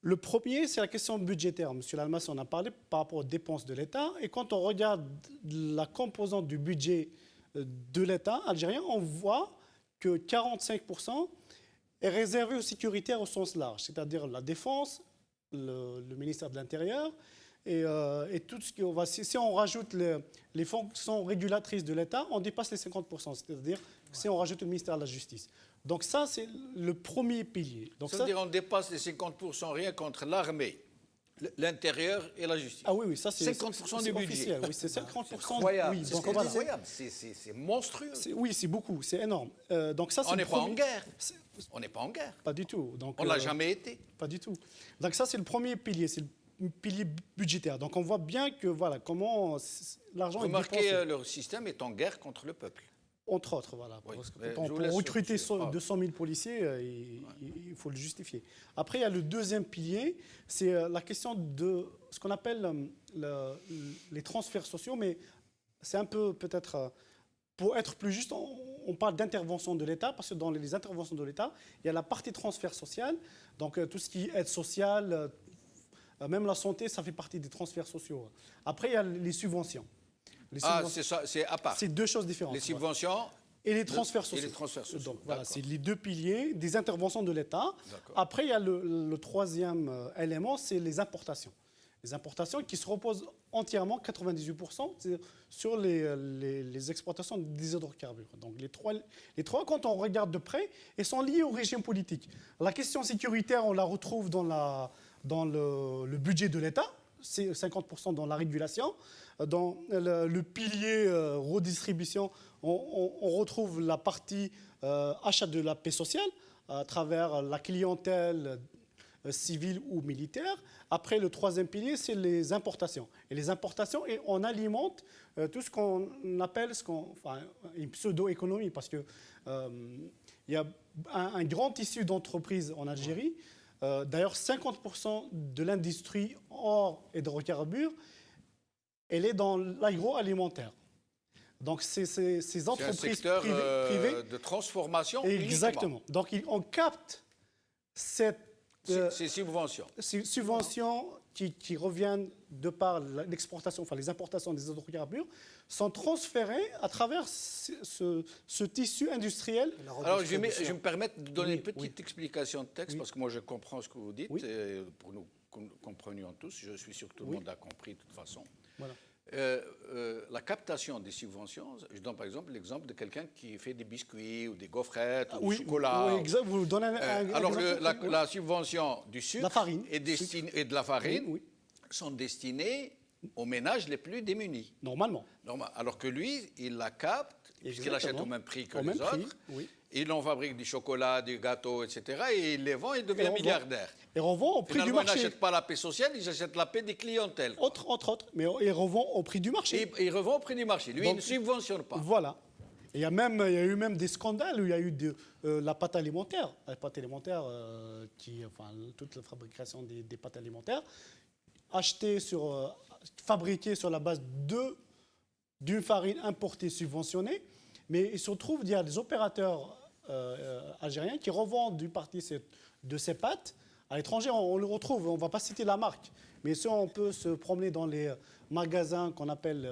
Le premier, c'est la question budgétaire. Monsieur Lalmas en a parlé par rapport aux dépenses de l'État. Et quand on regarde la composante du budget de l'État algérien, on voit que 45% est réservé aux sécuritaires au sens large, c'est-à-dire la défense, le ministère de l'Intérieur et tout ce qu'on va. Si on rajoute les fonctions régulatrices de l'État, on dépasse les 50%, c'est-à-dire si on rajoute le ministère de la Justice. Donc ça, c'est le premier pilier. Donc Ça veut dire qu'on dépasse les 50% rien contre l'armée, l'intérieur et la justice. Ah oui, ça c'est 50% du budget. officiel. Oui, c'est 50%. Incroyable. Oui, C'est donc ce que voilà. incroyable. C'est monstrueux. Oui, c'est beaucoup, c'est énorme. Donc ça, c'est On le n'est pas en premier- guerre. c'est- On n'est pas en guerre. Pas du tout. Donc, On ne l'a jamais été. Pas du tout. Donc ça, c'est le premier pilier, c'est le pilier budgétaire. Donc on voit bien que voilà comment l'argent est Remarquez, dépensé. le système est en guerre contre le peuple. Entre autres, voilà. Oui, Parce que mais quand je vous pour laisse recruter sur- 200 000 policiers, il faut le justifier. Après, il y a le deuxième pilier, c'est la question de ce qu'on appelle les transferts sociaux, mais c'est un peu peut-être, pour être plus juste, on parle d'intervention de l'État, parce que dans les interventions de l'État, il y a la partie transfert social, donc tout ce qui est aide sociale, même la santé, ça fait partie des transferts sociaux. Après, il y a les subventions. Les Ah, subventions, c'est ça, c'est à part. c'est 2 choses différentes. Les Voilà. subventions Et les transferts sociaux. Et les transferts sociaux. Donc, voilà, D'accord. c'est les 2 piliers des interventions de l'État. D'accord. Après, il y a le troisième élément, c'est les importations. Les importations qui se reposent entièrement, 98%, sur les exportations des hydrocarbures. Donc les trois, quand on regarde de près, elles sont liées au régime politique. La question sécuritaire, on la retrouve dans le budget de l'État, c'est 50% dans la régulation. Dans le pilier redistribution, on retrouve la partie achat de la paix sociale à travers la clientèle civile ou militaire. Après, le troisième pilier, c'est les importations. Et les importations, et on alimente tout ce qu'on appelle une pseudo-économie, parce qu'il y a un grand tissu d'entreprises en Algérie. D'ailleurs, 50% de l'industrie hors hydrocarbures, elle est dans l'agroalimentaire. Donc, ces entreprises c'est un secteur privées. de transformation. Exactement. Donc, on capte cette Ces subventions. ces subventions qui reviennent de par l'exportation, enfin les importations des hydrocarbures, sont transférées à travers ce tissu industriel. Alors, je vais me permettre de donner Oui, une petite explication de texte, Oui. parce que moi, je comprends ce que vous dites, Oui. et pour nous comprenions tous, je suis sûr que tout le Oui. monde a compris de toute façon. Voilà. La captation des subventions, je donne par exemple l'exemple de quelqu'un qui fait des biscuits ou des gaufrettes ou du chocolat. Oui, exact. Vous donnez un Alors, exemple. la subvention du sucre La farine. est destinée, et de la farine Oui, oui. sont destinées aux ménages les plus démunis. Normalement. Alors que lui, il la capte, puisqu'il achète Exactement. au même prix que Au les même prix, autres. oui. Il en fabrique du chocolat, des gâteaux, etc. Et il les vend et il devient Et on vend. milliardaire. Et revend au prix du Finalement, il marché. n'achète pas la paix sociale, il achète la paix des clientèles. Entre autres. Mais il revend au prix du marché. Et il revend au prix du marché. Lui, Donc, il ne subventionne pas. Voilà. Et il y a eu même des scandales où il y a eu la pâte alimentaire. La pâte alimentaire, toute la fabrication des pâtes alimentaires, fabriquées sur la base d'une farine importée subventionnée. Mais il se trouve qu'il y a des opérateurs algériens qui revendent une partie de ces pâtes à l'étranger. On le retrouve, on ne va pas citer la marque. Mais si on peut se promener dans les magasins qu'on appelle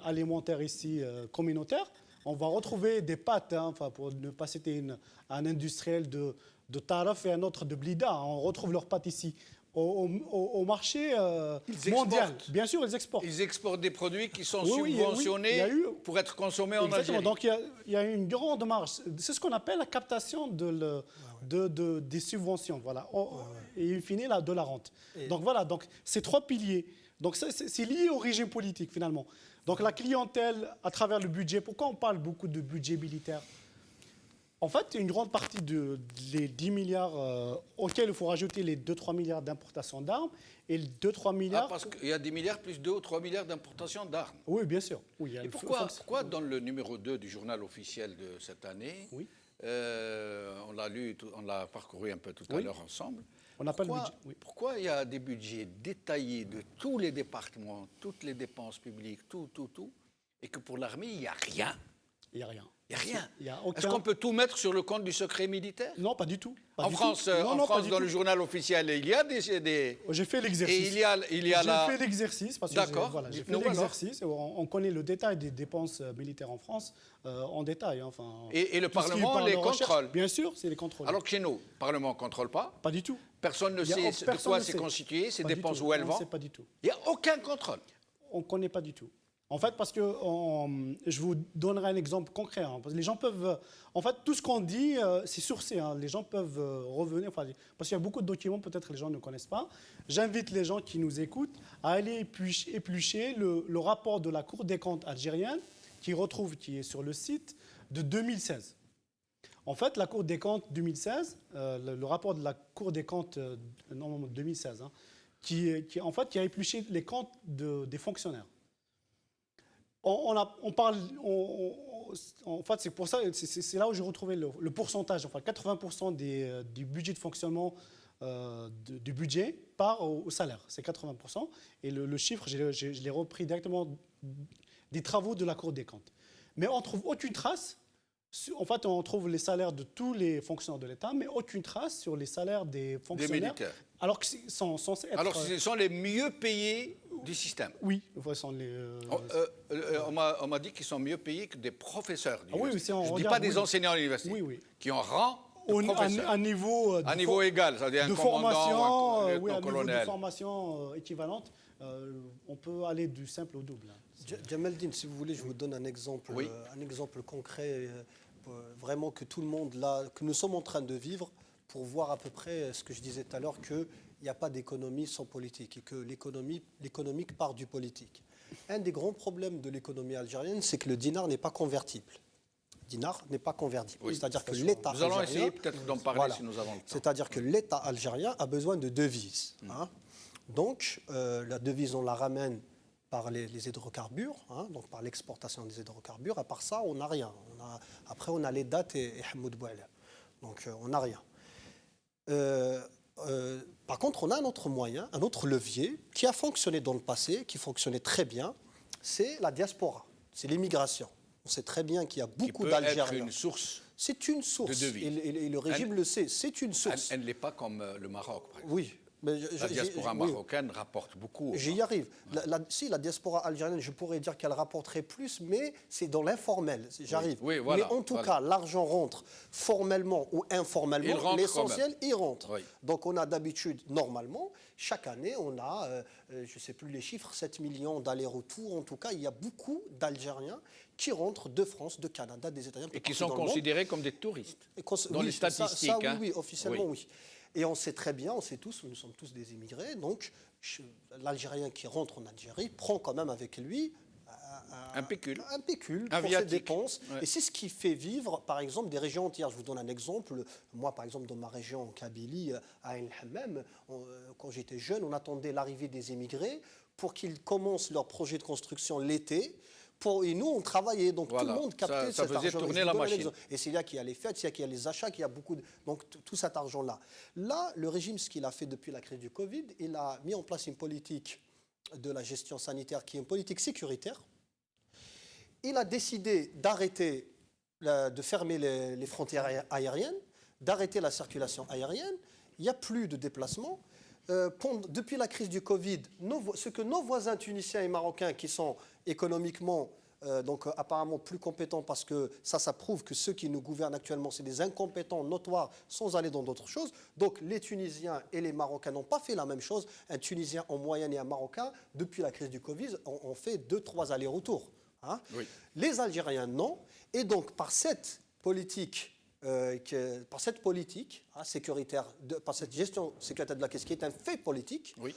alimentaires ici, communautaires, on va retrouver des pâtes, pour ne pas citer un industriel de Taraf et un autre de Blida. On retrouve leurs pâtes ici. Au marché mondial. Bien sûr, ils exportent. Ils exportent des produits qui sont Oui, subventionnés pour être consommés en Exactement. Algérie. Donc il y a une grande marge. C'est ce qu'on appelle la captation des subventions. Voilà. Et in fine, de la rente. Donc voilà, donc, ces trois piliers. Donc c'est lié au régime politique finalement. Donc la clientèle à travers le budget. Pourquoi on parle beaucoup de budget militaire ? En fait, une grande partie des 10 milliards auxquels il faut rajouter les 2-3 milliards d'importation d'armes et les 2-3 milliards... parce qu'il y a 10 milliards plus 2 ou 3 milliards d'importation d'armes. Oui, bien sûr. Oui, Et pourquoi dans le numéro 2 du journal officiel de cette année, Oui. On l'a lu, on l'a parcouru un peu tout à l'heure ensemble, On appelle pourquoi il y a des budgets détaillés de tous les départements, toutes les dépenses publiques, tout, et que pour l'armée, il n'y a rien? Il n'y a rien. Il n'y a rien. Il y a aucun... Est-ce qu'on peut tout mettre sur le compte du secret militaire? Non, pas du tout. En France, dans le journal officiel, il y a des... J'ai fait l'exercice. Et il y a J'ai fait l'exercice parce que j'ai fait Dites-nous l'exercice. On connaît le détail des dépenses militaires en France en détail. Et le tout ce qui Parlement parle les de recherche, contrôle? Bien sûr, c'est les contrôles. Alors que chez nous, le Parlement ne contrôle pas. Pas du tout. Personne ne sait de quoi c'est constitué, ces dépenses, où elles vont. On ne sait pas du tout. Il n'y a aucun contrôle. On ne connaît pas du tout. En fait, parce que je vous donnerai un exemple concret. Parce que les gens peuvent... En fait, tout ce qu'on dit, c'est sourcé. Les gens peuvent revenir. Parce qu'il y a beaucoup de documents, peut-être les gens ne connaissent pas. J'invite les gens qui nous écoutent à aller éplucher le rapport de la Cour des comptes algérienne, qui est sur le site, de 2016. En fait, la Cour des comptes 2016, le rapport de la Cour des comptes 2016, qui a épluché les comptes des fonctionnaires. En fait, c'est pour ça, c'est là où j'ai retrouvé le pourcentage. Enfin, 80% du budget de fonctionnement du budget part au salaire. C'est 80%. Et le chiffre, je l'ai repris directement des travaux de la Cour des comptes. Mais on ne trouve aucune trace. En fait, on trouve les salaires de tous les fonctionnaires de l'État, mais aucune trace sur les salaires des fonctionnaires. Des militaires. Alors qu'ils sont censés être... Alors que ce sont les mieux payés du système. Oui, ce sont les... On m'a dit qu'ils sont mieux payés que des professeurs d'université. Oui, je ne dis pas des enseignants à l'université, qui ont rang de professeur. Un niveau égal, c'est-à-dire un commandant, un colonel. De formation équivalente, on peut aller du simple au double. Djamaldine, si vous voulez, je vous donne un exemple concret, vraiment que tout le monde là, que nous sommes en train de vivre, pour voir à peu près ce que je disais tout à l'heure, qu'il n'y a pas d'économie sans politique et que l'économique part du politique. Un des grands problèmes de l'économie algérienne, c'est que le dinar n'est pas convertible. Oui, c'est-à-dire que l'État algérien... Nous allons essayer peut-être d'en parler si nous avons le temps. C'est-à-dire que l'État algérien a besoin de devises. Donc, la devise, on la ramène par les hydrocarbures, donc par l'exportation des hydrocarbures. À part ça, on n'a rien. Après, on a les dates et Hamoud Boualem. Donc, on n'a rien. Par contre, on a un autre moyen, un autre levier qui a fonctionné dans le passé, qui fonctionnait très bien, c'est la diaspora, c'est l'immigration. On sait très bien qu'il y a beaucoup d'Algériens. C'est une source. C'est une source. De devises. Et le régime le sait, c'est une source. Elle ne l'est pas comme le Maroc, par exemple. Oui. Mais la diaspora marocaine rapporte beaucoup. J'y arrive. La diaspora algérienne, je pourrais dire qu'elle rapporterait plus, mais c'est dans l'informel. J'arrive. Oui, voilà, mais en tout cas, l'argent rentre formellement ou informellement. L'essentiel, il rentre. Oui. Donc on a d'habitude, normalement, chaque année, on a, je ne sais plus les chiffres, 7 millions d'allers-retours. En tout cas, il y a beaucoup d'Algériens qui rentrent de France, de Canada, des États-Unis. Et qui sont considérés comme des touristes. Dans les statistiques. Oui, officiellement, oui. Et on sait très bien, on sait tous, nous sommes tous des immigrés, donc l'Algérien qui rentre en Algérie prend quand même avec lui un pécule pour ses dépenses. Ouais. Et c'est ce qui fait vivre, par exemple, des régions entières. Je vous donne un exemple. Moi, par exemple, dans ma région, en Kabylie, à El Hammam, quand j'étais jeune, on attendait l'arrivée des immigrés pour qu'ils commencent leur projet de construction l'été, Et nous, on travaillait, donc Voilà. tout le monde captait Ça cet faisait argent. tourner Je vous la donne un machine. exemple. Et c'est là qu'il y a les fêtes, c'est là qu'il y a les achats, qu'il y a beaucoup donc tout cet argent-là. Là, le régime, ce qu'il a fait depuis la crise du Covid, il a mis en place une politique de la gestion sanitaire qui est une politique sécuritaire. Il a décidé d'arrêter, de fermer les frontières aériennes, d'arrêter la circulation aérienne. Il n'y a plus de déplacements. Depuis la crise du Covid, ce que nos voisins tunisiens et marocains, qui sont économiquement apparemment plus compétents, parce que ça prouve que ceux qui nous gouvernent actuellement, c'est des incompétents notoires sans aller dans d'autres choses. Donc les Tunisiens et les Marocains n'ont pas fait la même chose. Un Tunisien en moyenne et un Marocain, depuis la crise du Covid, ont fait 2-3 allers-retours. Hein. Oui. Les Algériens, non. Et donc par cette politique sécuritaire, par cette gestion sécuritaire de la caisse qui est un fait politique, Oui.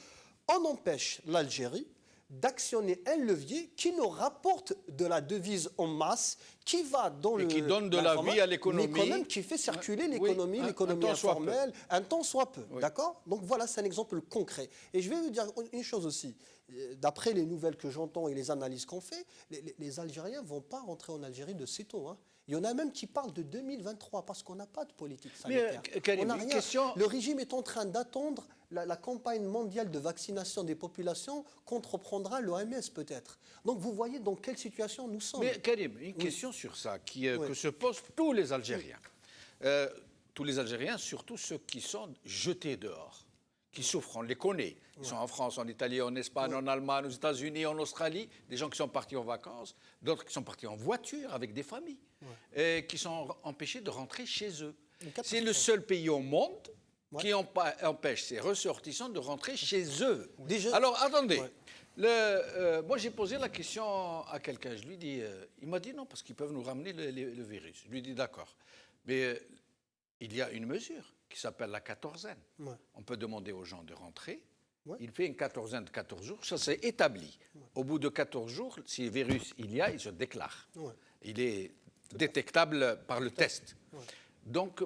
on empêche l'Algérie d'actionner un levier qui nous rapporte de la devise en masse, qui va dans Et qui donne de la l'informel, vie à l'économie. mais quand même qui fait circuler Oui, l'économie, un temps soit peu. informelle, un temps soit peu. Oui. D'accord ? Donc voilà, c'est un exemple concret. Et je vais vous dire une chose aussi. D'après les nouvelles que j'entends et les analyses qu'on fait, les Algériens ne vont pas rentrer en Algérie de sitôt. Hein. Il y en a même qui parlent de 2023 parce qu'on n'a pas de politique sanitaire. Karim, On n'a une rien. question- Le régime est en train d'attendre la campagne mondiale de vaccination des populations qu'entreprendra l'OMS peut-être. Donc vous voyez dans quelle situation nous sommes. Mais Karim, une question sur ça que se posent tous les Algériens. Tous les Algériens, surtout ceux qui sont jetés dehors, qui souffrent, on les connaît. Ils sont en France, en Italie, en Espagne, en Allemagne, aux États-Unis, en Australie. Des gens qui sont partis en vacances, d'autres qui sont partis en voiture avec des familles, et qui sont empêchés de rentrer chez eux. C'est le seul pays au monde qui empêche ses ressortissants de rentrer chez eux. Déjà- Alors, attendez. Moi, j'ai posé la question à quelqu'un. Je lui dis, il m'a dit non, parce qu'ils peuvent nous ramener le virus. Je lui dis d'accord. Mais il y a une mesure qui s'appelle la quatorzaine. Ouais. On peut demander aux gens de rentrer. Ouais. Il fait une quatorzaine de 14 jours. Ça, c'est établi. Au bout de 14 jours, si le virus il y a, il se déclare. Ouais. Il est détectable par le test. Ouais. Donc,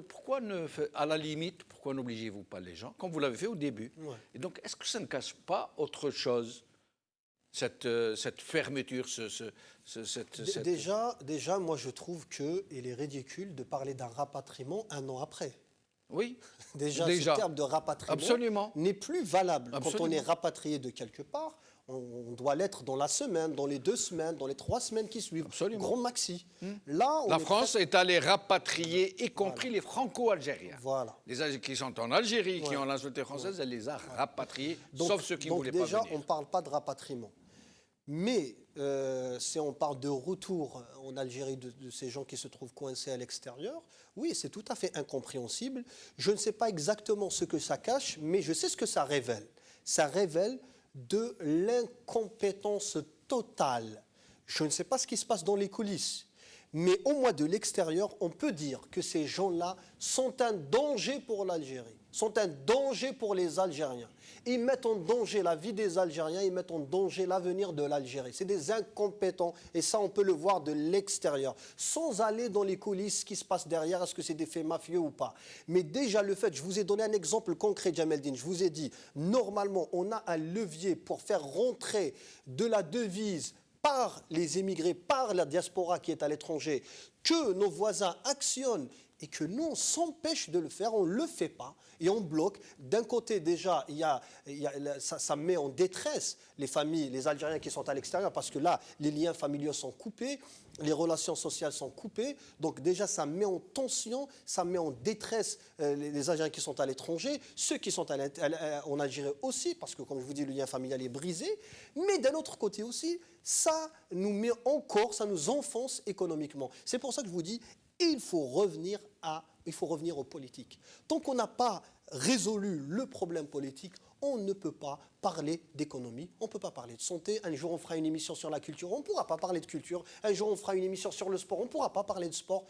à la limite, pourquoi n'obligez-vous pas les gens, comme vous l'avez fait au début? Ouais. Et donc, est-ce que ça ne cache pas autre chose, cette fermeture, Déjà, moi je trouve qu'il est ridicule de parler d'un rapatriement un an après. Oui, Déjà, Déjà. ce terme de rapatriement Absolument. n'est plus valable. Quand Absolument. on est rapatrié de quelque part, on doit l'être dans la semaine, dans les 2 semaines, dans les 3 semaines qui suivent. Absolument. Grand maxi. Là, on La est France est allée rapatrier, y compris les Franco-Algériens. Voilà. Les Algériens qui sont en Algérie, qui ont la nationalité française, elle les a rapatriés, Donc- sauf ceux qui ne donc voulaient déjà, pas venir. on ne parle pas de rapatriement. Mais si on parle de retour en Algérie de ces gens qui se trouvent coincés à l'extérieur, oui, c'est tout à fait incompréhensible. Je ne sais pas exactement ce que ça cache, mais je sais ce que ça révèle. Ça révèle de l'incompétence totale. Je ne sais pas ce qui se passe dans les coulisses, mais au moins de l'extérieur, on peut dire que ces gens-là sont un danger pour l'Algérie, sont un danger pour les Algériens. Ils mettent en danger la vie des Algériens, ils mettent en danger l'avenir de l'Algérie. C'est des incompétents, et ça, on peut le voir de l'extérieur, sans aller dans les coulisses, ce qui se passe derrière, est-ce que c'est des faits mafieux ou pas. Mais déjà, le fait, je vous ai donné un exemple concret, Djameldine, je vous ai dit, normalement, on a un levier pour faire rentrer de la devise par les émigrés, par la diaspora qui est à l'étranger, que nos voisins actionnent et que nous, on s'empêche de le faire, on ne le fait pas et on bloque. D'un côté, déjà, ça met en détresse les familles, les Algériens qui sont à l'extérieur, parce que là, les liens familiaux sont coupés, les relations sociales sont coupées. Donc déjà, ça met en tension, ça met en détresse les Algériens qui sont à l'étranger, ceux qui sont en Algérie aussi, parce que, comme je vous dis, le lien familial est brisé. Mais d'un autre côté aussi, ça nous met encore, ça nous enfonce économiquement. C'est pour ça que je vous dis, il faut revenir aux politiques. Tant qu'on n'a pas résolu le problème politique, on ne peut pas parler d'économie, on ne peut pas parler de santé. Un jour, on fera une émission sur la culture, on ne pourra pas parler de culture. Un jour, on fera une émission sur le sport, on ne pourra pas parler de sport.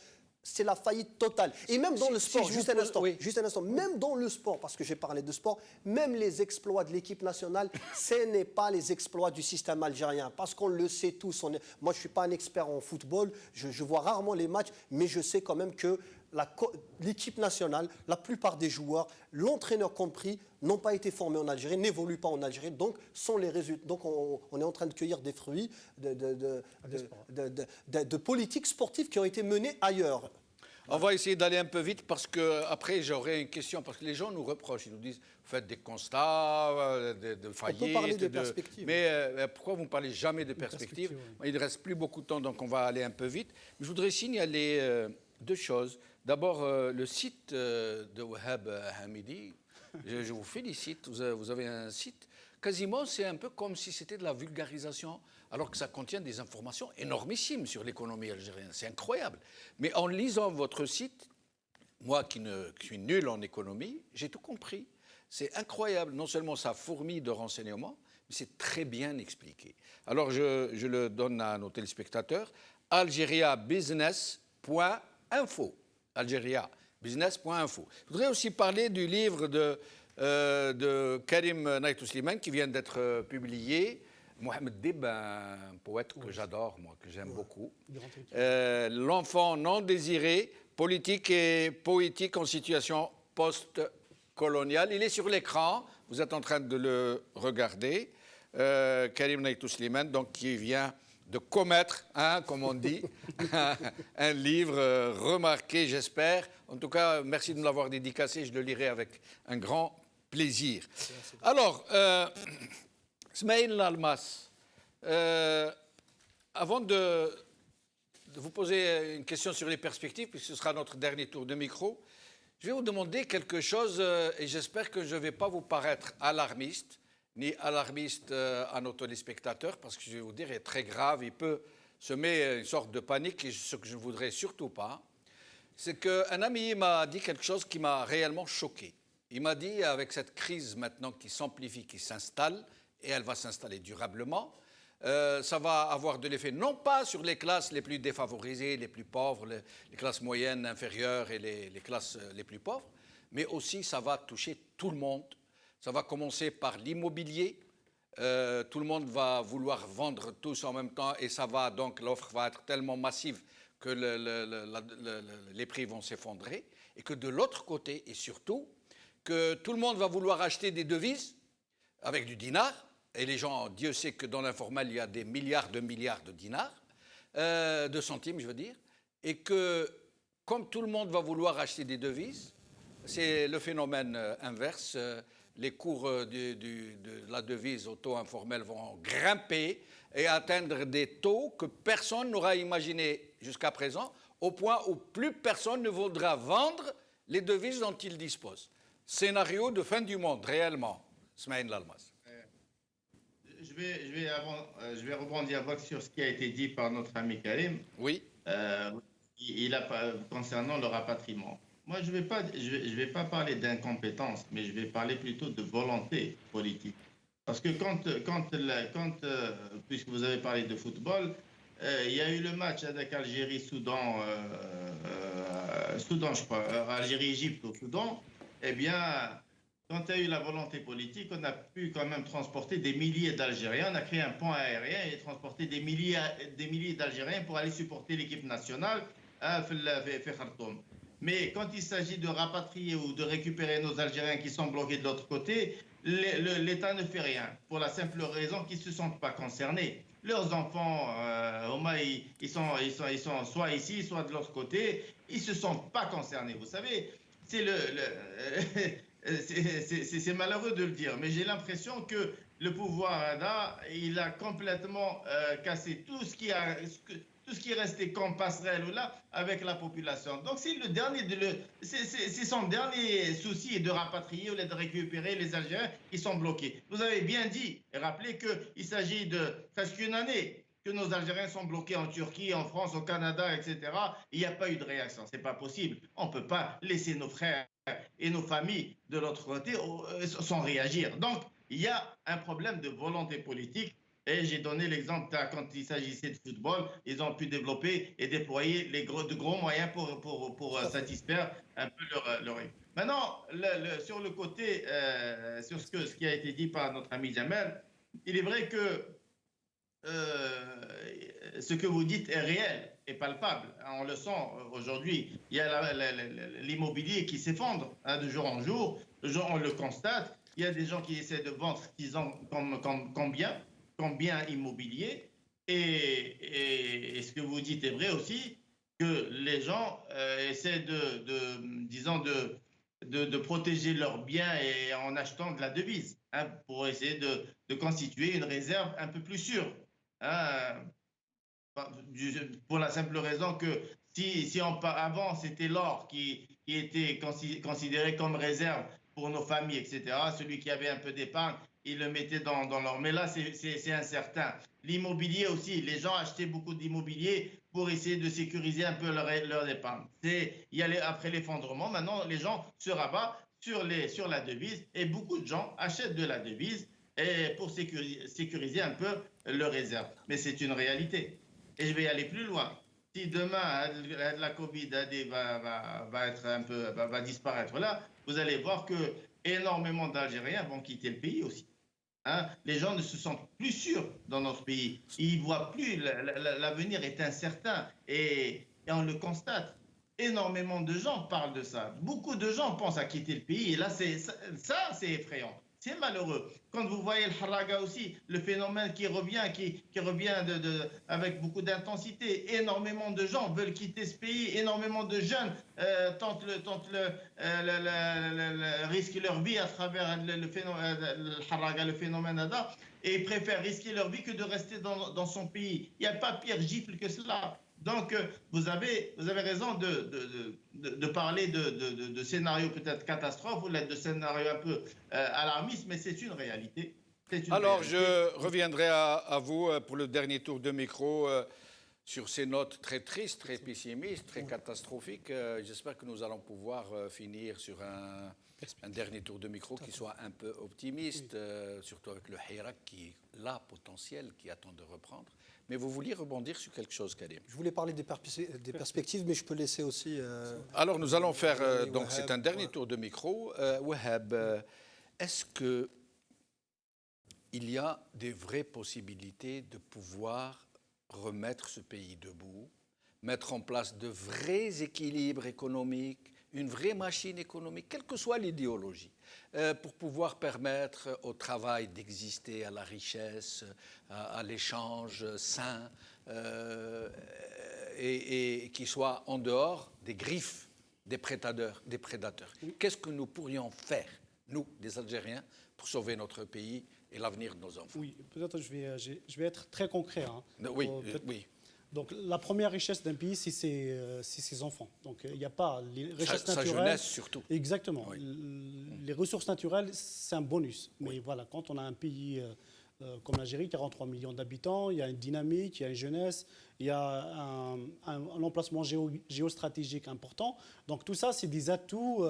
C'est la faillite totale. Et même dans le sport, juste un instant, même dans le sport, parce que j'ai parlé de sport, même les exploits de l'équipe nationale, ce n'est pas les exploits du système algérien, parce qu'on le sait tous. Moi, je ne suis pas un expert en football, je vois rarement les matchs, mais je sais quand même que l'équipe nationale, la plupart des joueurs, l'entraîneur compris, n'ont pas été formés en Algérie, n'évoluent pas en Algérie. Donc, sont les résultats. Donc, on est en train de cueillir des fruits de politiques sportives qui ont été menées ailleurs. On va essayer d'aller un peu vite parce que après j'aurai une question parce que les gens nous reprochent, ils nous disent vous faites des constats de faillites. On peut parler des perspectives. Mais pourquoi vous ne parlez jamais de perspectives? Oui. Il ne reste plus beaucoup de temps donc on va aller un peu vite. Mais je voudrais signaler deux choses. D'abord le site de Wahab Hamidi. Je vous félicite. Vous avez un site. Quasiment, c'est un peu comme si c'était de la vulgarisation, alors que ça contient des informations énormissimes sur l'économie algérienne. C'est incroyable. Mais en lisant votre site, moi qui suis nul en économie, j'ai tout compris. C'est incroyable. Non seulement ça fourmille de renseignements, mais c'est très bien expliqué. Alors, je le donne à nos téléspectateurs. algeriabusiness.info. algeriabusiness.info. Je voudrais aussi parler du livre de Karim Naïtou Slimane qui vient d'être publié. Mohamed Dib, un poète que j'adore, moi, que j'aime beaucoup. L'enfant non désiré, politique et poétique en situation post-coloniale. Il est sur l'écran, vous êtes en train de le regarder. Karim Naïtou Slimane, donc, qui vient de commettre, comme on dit, un livre remarqué, j'espère. En tout cas, merci de me l'avoir dédicacé, je le lirai avec un grand plaisir. Alors, Smaïl Almas, avant de vous poser une question sur les perspectives, puisque ce sera notre dernier tour de micro, je vais vous demander quelque chose et j'espère que je ne vais pas vous paraître alarmiste, ni alarmiste à nos téléspectateurs, parce que je vais vous dire, il est très grave, il peut semer une sorte de panique, et ce que je ne voudrais surtout pas, c'est qu'un ami m'a dit quelque chose qui m'a réellement choqué. Il m'a dit, avec cette crise maintenant qui s'amplifie, qui s'installe, et elle va s'installer durablement, ça va avoir de l'effet non pas sur les classes les plus défavorisées, les plus pauvres, les classes moyennes, inférieures et les classes les plus pauvres, mais aussi ça va toucher tout le monde. Ça va commencer par l'immobilier. Tout le monde va vouloir vendre tous en même temps et ça va donc, l'offre va être tellement massive que les prix vont s'effondrer. Et que de l'autre côté, et surtout, que tout le monde va vouloir acheter des devises avec du dinar. Et les gens, Dieu sait que dans l'informel, il y a des milliards de dinars, de centimes, je veux dire. Et que, comme tout le monde va vouloir acheter des devises, c'est le phénomène inverse. Les cours de la devise au taux informel vont grimper et atteindre des taux que personne n'aura imaginé jusqu'à présent, au point où plus personne ne voudra vendre les devises dont il dispose. Scénario de fin du monde, réellement, Smaïl Almas. Je vais rebondir sur ce qui a été dit par notre ami Karim. Oui. Concernant le rapatriement. Moi, je vais pas parler d'incompétence, mais je vais parler plutôt de volonté politique. Parce que puisque vous avez parlé de football, il y a eu le match avec Algérie-Soudan, je crois, Algérie-Égypte au Soudan. Eh bien, quand il y a eu la volonté politique, on a pu quand même transporter des milliers d'Algériens. On a créé un pont aérien et transporté des milliers d'Algériens pour aller supporter l'équipe nationale à Khartoum. Mais quand il s'agit de rapatrier ou de récupérer nos Algériens qui sont bloqués de l'autre côté, l'État ne fait rien, pour la simple raison qu'ils ne se sentent pas concernés. Leurs enfants, ils sont soit ici, soit de l'autre côté, ils ne se sentent pas concernés. Vous savez, c'est malheureux de le dire, mais j'ai l'impression que le pouvoir là, il a complètement cassé tout ce qui restait comme passerelle ou là avec la population. Donc c'est son dernier souci de rapatrier ou de récupérer les Algériens qui sont bloqués. Vous avez bien dit et rappelé qu'il s'agit de presque une année que nos Algériens sont bloqués en Turquie, en France, au Canada, etc. Il n'y a pas eu de réaction. C'est pas possible. On ne peut pas laisser nos frères et nos familles de l'autre côté sans réagir. Donc il y a un problème de volonté politique. Et j'ai donné l'exemple quand il s'agissait de football, ils ont pu développer et déployer de gros moyens pour satisfaire un peu leur. Maintenant, sur le côté, sur ce qui a été dit par notre ami Jamel, il est vrai que ce que vous dites est réel et palpable. On le sent aujourd'hui. Il y a l'immobilier qui s'effondre de jour en jour. On le constate. Il y a des gens qui essaient de vendre ce qu'ils ont comme bien immobilier. Et ce que vous dites est vrai aussi, que les gens essaient disons, de protéger leurs biens et en achetant de la devise, hein, pour essayer de constituer une réserve un peu plus sûre. Hein, pour la simple raison que avant, c'était l'or qui était considéré comme réserve pour nos familles, etc. Celui qui avait un peu d'épargne, il le mettait dans l'or. Mais là, c'est incertain. L'immobilier aussi, les gens achetaient beaucoup d'immobilier pour essayer de sécuriser un peu leur épargne. Après l'effondrement, maintenant, les gens se rabattent sur la devise et beaucoup de gens achètent de la devise pour sécuriser un peu leurs réserves. Mais c'est une réalité. Et je vais aller plus loin. Si demain la Covid va disparaître là, vous allez voir que énormément d'Algériens vont quitter le pays aussi. Hein? Les gens ne se sentent plus sûrs dans notre pays. Ils voient plus, l'avenir est incertain et on le constate. Énormément de gens parlent de ça. Beaucoup de gens pensent à quitter le pays et là, c'est effrayant. C'est malheureux. Quand vous voyez le haraga aussi, le phénomène qui revient avec beaucoup d'intensité, énormément de gens veulent quitter ce pays, énormément de jeunes risquent leur vie à travers le haraga, le phénomène ADA, et préfèrent risquer leur vie que de rester dans son pays. Il n'y a pas pire gifle que cela. Donc, vous avez raison de parler de scénarios peut-être catastrophes ou de scénarios un peu alarmistes, mais c'est une réalité. Alors, je reviendrai à vous pour le dernier tour de micro sur ces notes très tristes, très pessimistes, très catastrophiques. J'espère que nous allons pouvoir finir sur un dernier tour de micro qui soit un peu optimiste, surtout avec le Hirak qui est là, potentiel, qui attend de reprendre. Mais vous vouliez rebondir sur quelque chose, Karim? Je voulais parler des perspectives, mais je peux laisser aussi... Alors, nous allons faire... donc, c'est un dernier tour de micro. Wahab, est-ce qu'il y a des vraies possibilités de pouvoir remettre ce pays debout, mettre en place de vrais équilibres économiques, une vraie machine économique, quelle que soit l'idéologie, pour pouvoir permettre au travail d'exister, à la richesse, à l'échange sain, et qui soit en dehors des griffes des prédateurs. Qu'est-ce que nous pourrions faire, nous, des Algériens, pour sauver notre pays et l'avenir de nos enfants? Oui, peut-être je vais être très concret. Hein. Oui. Donc la première richesse d'un pays, c'est ses enfants. Donc il n'y a pas les richesses naturelles. Sa jeunesse surtout. Exactement. Oui. Les ressources naturelles, c'est un bonus. Mais voilà, quand on a un pays comme l'Algérie, 43 millions d'habitants, il y a une dynamique, il y a une jeunesse, il y a un emplacement géostratégique important. Donc tout ça, c'est des atouts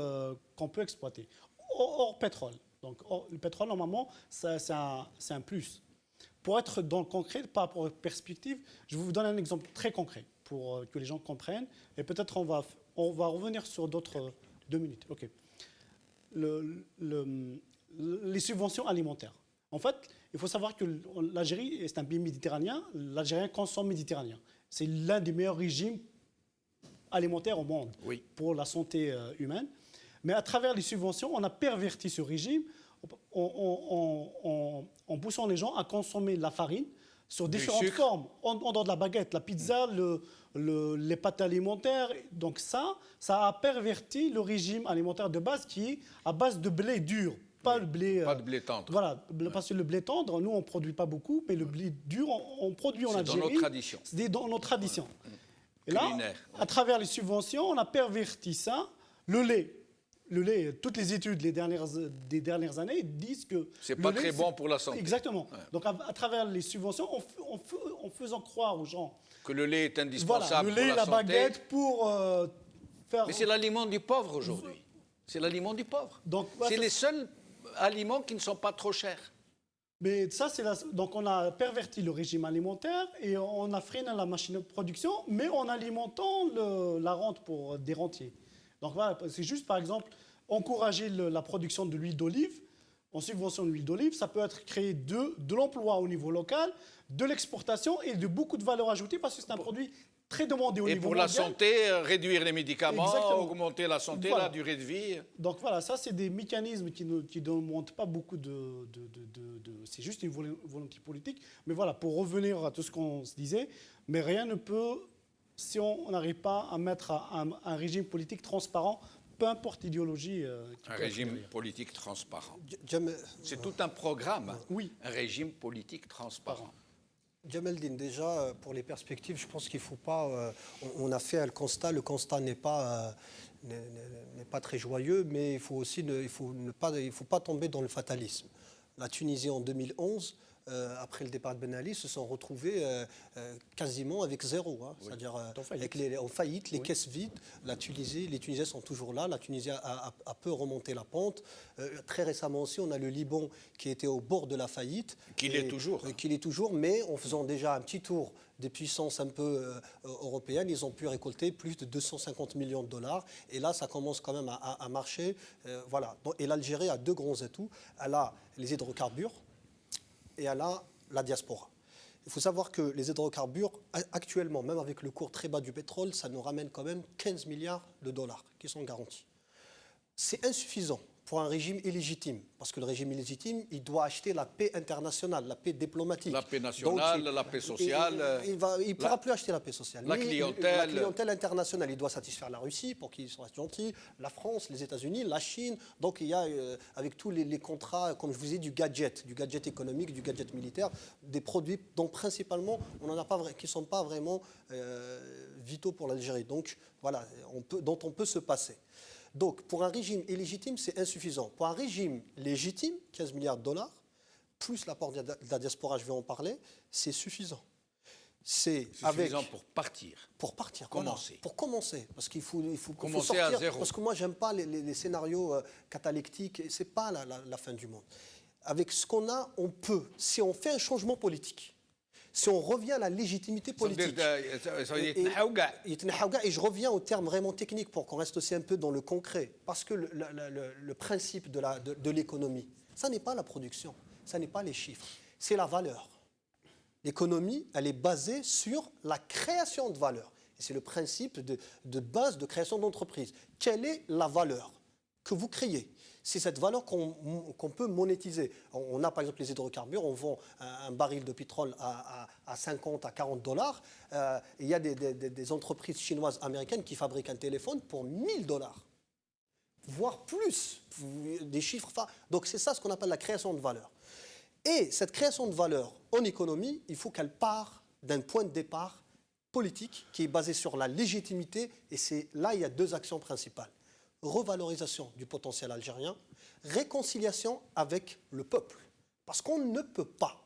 qu'on peut exploiter. Hors pétrole. Donc le pétrole, normalement, c'est un plus. Pour être dans le concret, par rapport aux perspectives, je vous donne un exemple très concret pour que les gens comprennent. Et peut-être on va revenir sur d'autres 2 minutes. OK. Les subventions alimentaires. En fait, il faut savoir que l'Algérie est un pays méditerranéen. L'Algérien consomme méditerranéen. C'est l'un des meilleurs régimes alimentaires au monde pour la santé humaine. Mais à travers les subventions, on a perverti ce régime en poussant les gens à consommer la farine sur différentes formes, en dehors de la baguette, la pizza, les pâtes alimentaires. Donc ça a perverti le régime alimentaire de base qui est à base de blé dur, pas le blé... Pas de blé tendre. Voilà, parce que le blé tendre, nous, on ne produit pas beaucoup, mais le blé dur, on produit en Algérie. C'est dans nos traditions. C'est dans nos traditions. Et culinaire. Là, à travers les subventions, on a perverti ça. Le lait, toutes les études des dernières années disent que... C'est pas très bon pour la santé. Exactement. Ouais. Donc, à travers les subventions, en faisant croire aux gens... Que le lait est indispensable pour la santé. Le lait, la baguette, pour faire... Mais c'est l'aliment du pauvre aujourd'hui. C'est l'aliment du pauvre. C'est les seuls aliments qui ne sont pas trop chers. Mais ça, donc on a perverti le régime alimentaire et on a freiné la machine de production, mais en alimentant la rente pour des rentiers. Donc voilà, c'est juste par exemple encourager la production de l'huile d'olive. En subvention de l'huile d'olive, ça peut être créer de l'emploi au niveau local, de l'exportation et de beaucoup de valeur ajoutée parce que c'est un produit très demandé au Et niveau pour la mondial. santé, réduire les médicaments, Exactement. augmenter la santé, Voilà. la durée de vie. Donc voilà, ça c'est des mécanismes qui ne demandent pas beaucoup c'est juste une volonté politique. Mais voilà, pour revenir à tout ce qu'on se disait, mais rien ne peut, si on n'arrive pas à mettre un régime politique transparent, peu importe l'idéologie. Un régime politique transparent. Jam- C'est tout un programme. Oui. Un régime politique transparent. Jameldine, déjà, pour les perspectives, je pense qu'il ne faut pas... on a fait le constat n'est pas très joyeux, mais il faut aussi il faut pas tomber dans le fatalisme. La Tunisie, en 2011, après le départ de Ben Ali, se sont retrouvés quasiment avec zéro, hein. Oui. C'est-à-dire En en faillite, les Oui. caisses vides. Les Tunisiens sont toujours là. La Tunisie a peu remonté la pente. Très récemment aussi, on a le Liban qui était au bord de la faillite. Qu'il est toujours. Qu'il est toujours, mais en faisant déjà un petit tour des puissances un peu européennes, ils ont pu récolter plus de 250 millions de dollars. Et là, ça commence quand même à marcher. Voilà. Et l'Algérie a deux grands atouts. Elle a les hydrocarbures et elle a la diaspora. Il faut savoir que les hydrocarbures, actuellement, même avec le cours très bas du pétrole, ça nous ramène quand même 15 milliards de dollars qui sont garantis. C'est insuffisant pour un régime illégitime, parce que le régime illégitime, il doit acheter la paix internationale, la paix diplomatique. La paix nationale, la paix sociale. Il ne pourra plus acheter la paix sociale. La Mais clientèle. La clientèle internationale, il doit satisfaire la Russie pour qu'ils soient gentils, la France, les États-Unis, la Chine. Donc il y a, avec tous les contrats, comme je vous ai dit, du gadget économique, du gadget militaire, des produits dont principalement, on n'en a pas, qui ne sont pas vraiment vitaux pour l'Algérie. Donc voilà, dont on peut se passer. Donc, pour un régime illégitime, c'est insuffisant. Pour un régime légitime, 15 milliards de dollars, plus l'apport de la diaspora, je vais en parler, c'est suffisant. C'est suffisant pour partir. Pour partir. Commencer. Voilà. Pour commencer. Parce qu'il faut Commencer sortir, à zéro. Parce que moi, j'aime pas les scénarios catalectiques. Ce n'est pas la fin du monde. Avec ce qu'on a, on peut. Si on fait un changement politique, si on revient à la légitimité politique. Et je reviens au terme vraiment technique pour qu'on reste aussi un peu dans le concret. Parce que le principe de l'économie, ça n'est pas la production, ça n'est pas les chiffres, c'est la valeur. L'économie, elle est basée sur la création de valeur. Et c'est le principe de base de création d'entreprise. Quelle est la valeur que vous créez? C'est cette valeur qu'on peut monétiser. On a par exemple les hydrocarbures, on vend un baril de pétrole à 50, à 40 dollars. Il y a des entreprises chinoises, américaines qui fabriquent un téléphone pour 1000 dollars, voire plus, des chiffres. Donc c'est ça ce qu'on appelle la création de valeur. Et cette création de valeur en économie, il faut qu'elle parte d'un point de départ politique qui est basé sur la légitimité. Et c'est là il y a deux actions principales. Revalorisation du potentiel algérien, réconciliation avec le peuple. Parce qu'on ne peut pas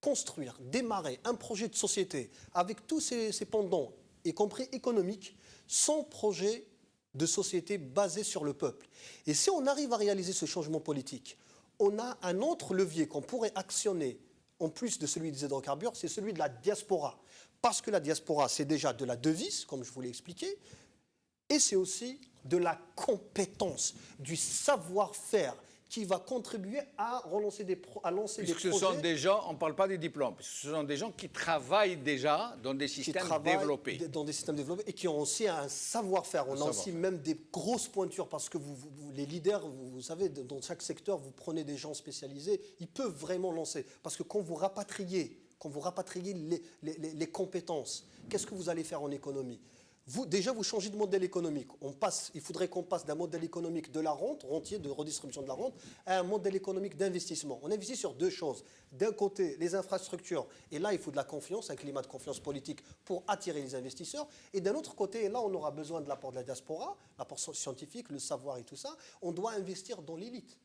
construire, démarrer un projet de société avec tous ses pendants, y compris économiques, sans projet de société basé sur le peuple. Et si on arrive à réaliser ce changement politique, on a un autre levier qu'on pourrait actionner, en plus de celui des hydrocarbures, c'est celui de la diaspora. Parce que la diaspora, c'est déjà de la devise, comme je vous l'ai expliqué, et c'est aussi de la compétence, du savoir-faire qui va contribuer à lancer des projets. Ce sont des gens, on ne parle pas des diplômes, ce sont des gens qui travaillent déjà dans des systèmes développés. Dans des systèmes développés et qui ont aussi un savoir-faire. On a aussi même des grosses pointures parce que les leaders, vous savez, dans chaque secteur, vous prenez des gens spécialisés, ils peuvent vraiment lancer. Parce que quand vous rapatriez les compétences, qu'est-ce que vous allez faire en économie ? Déjà, vous changez de modèle économique. Il faudrait qu'on passe d'un modèle économique de la rente, rentier, de redistribution de la rente, à un modèle économique d'investissement. On investit sur deux choses. D'un côté, les infrastructures, et là, il faut de la confiance, un climat de confiance politique pour attirer les investisseurs. Et d'un autre côté, et là, on aura besoin de l'apport de la diaspora, l'apport scientifique, le savoir et tout ça. On doit investir dans l'élite.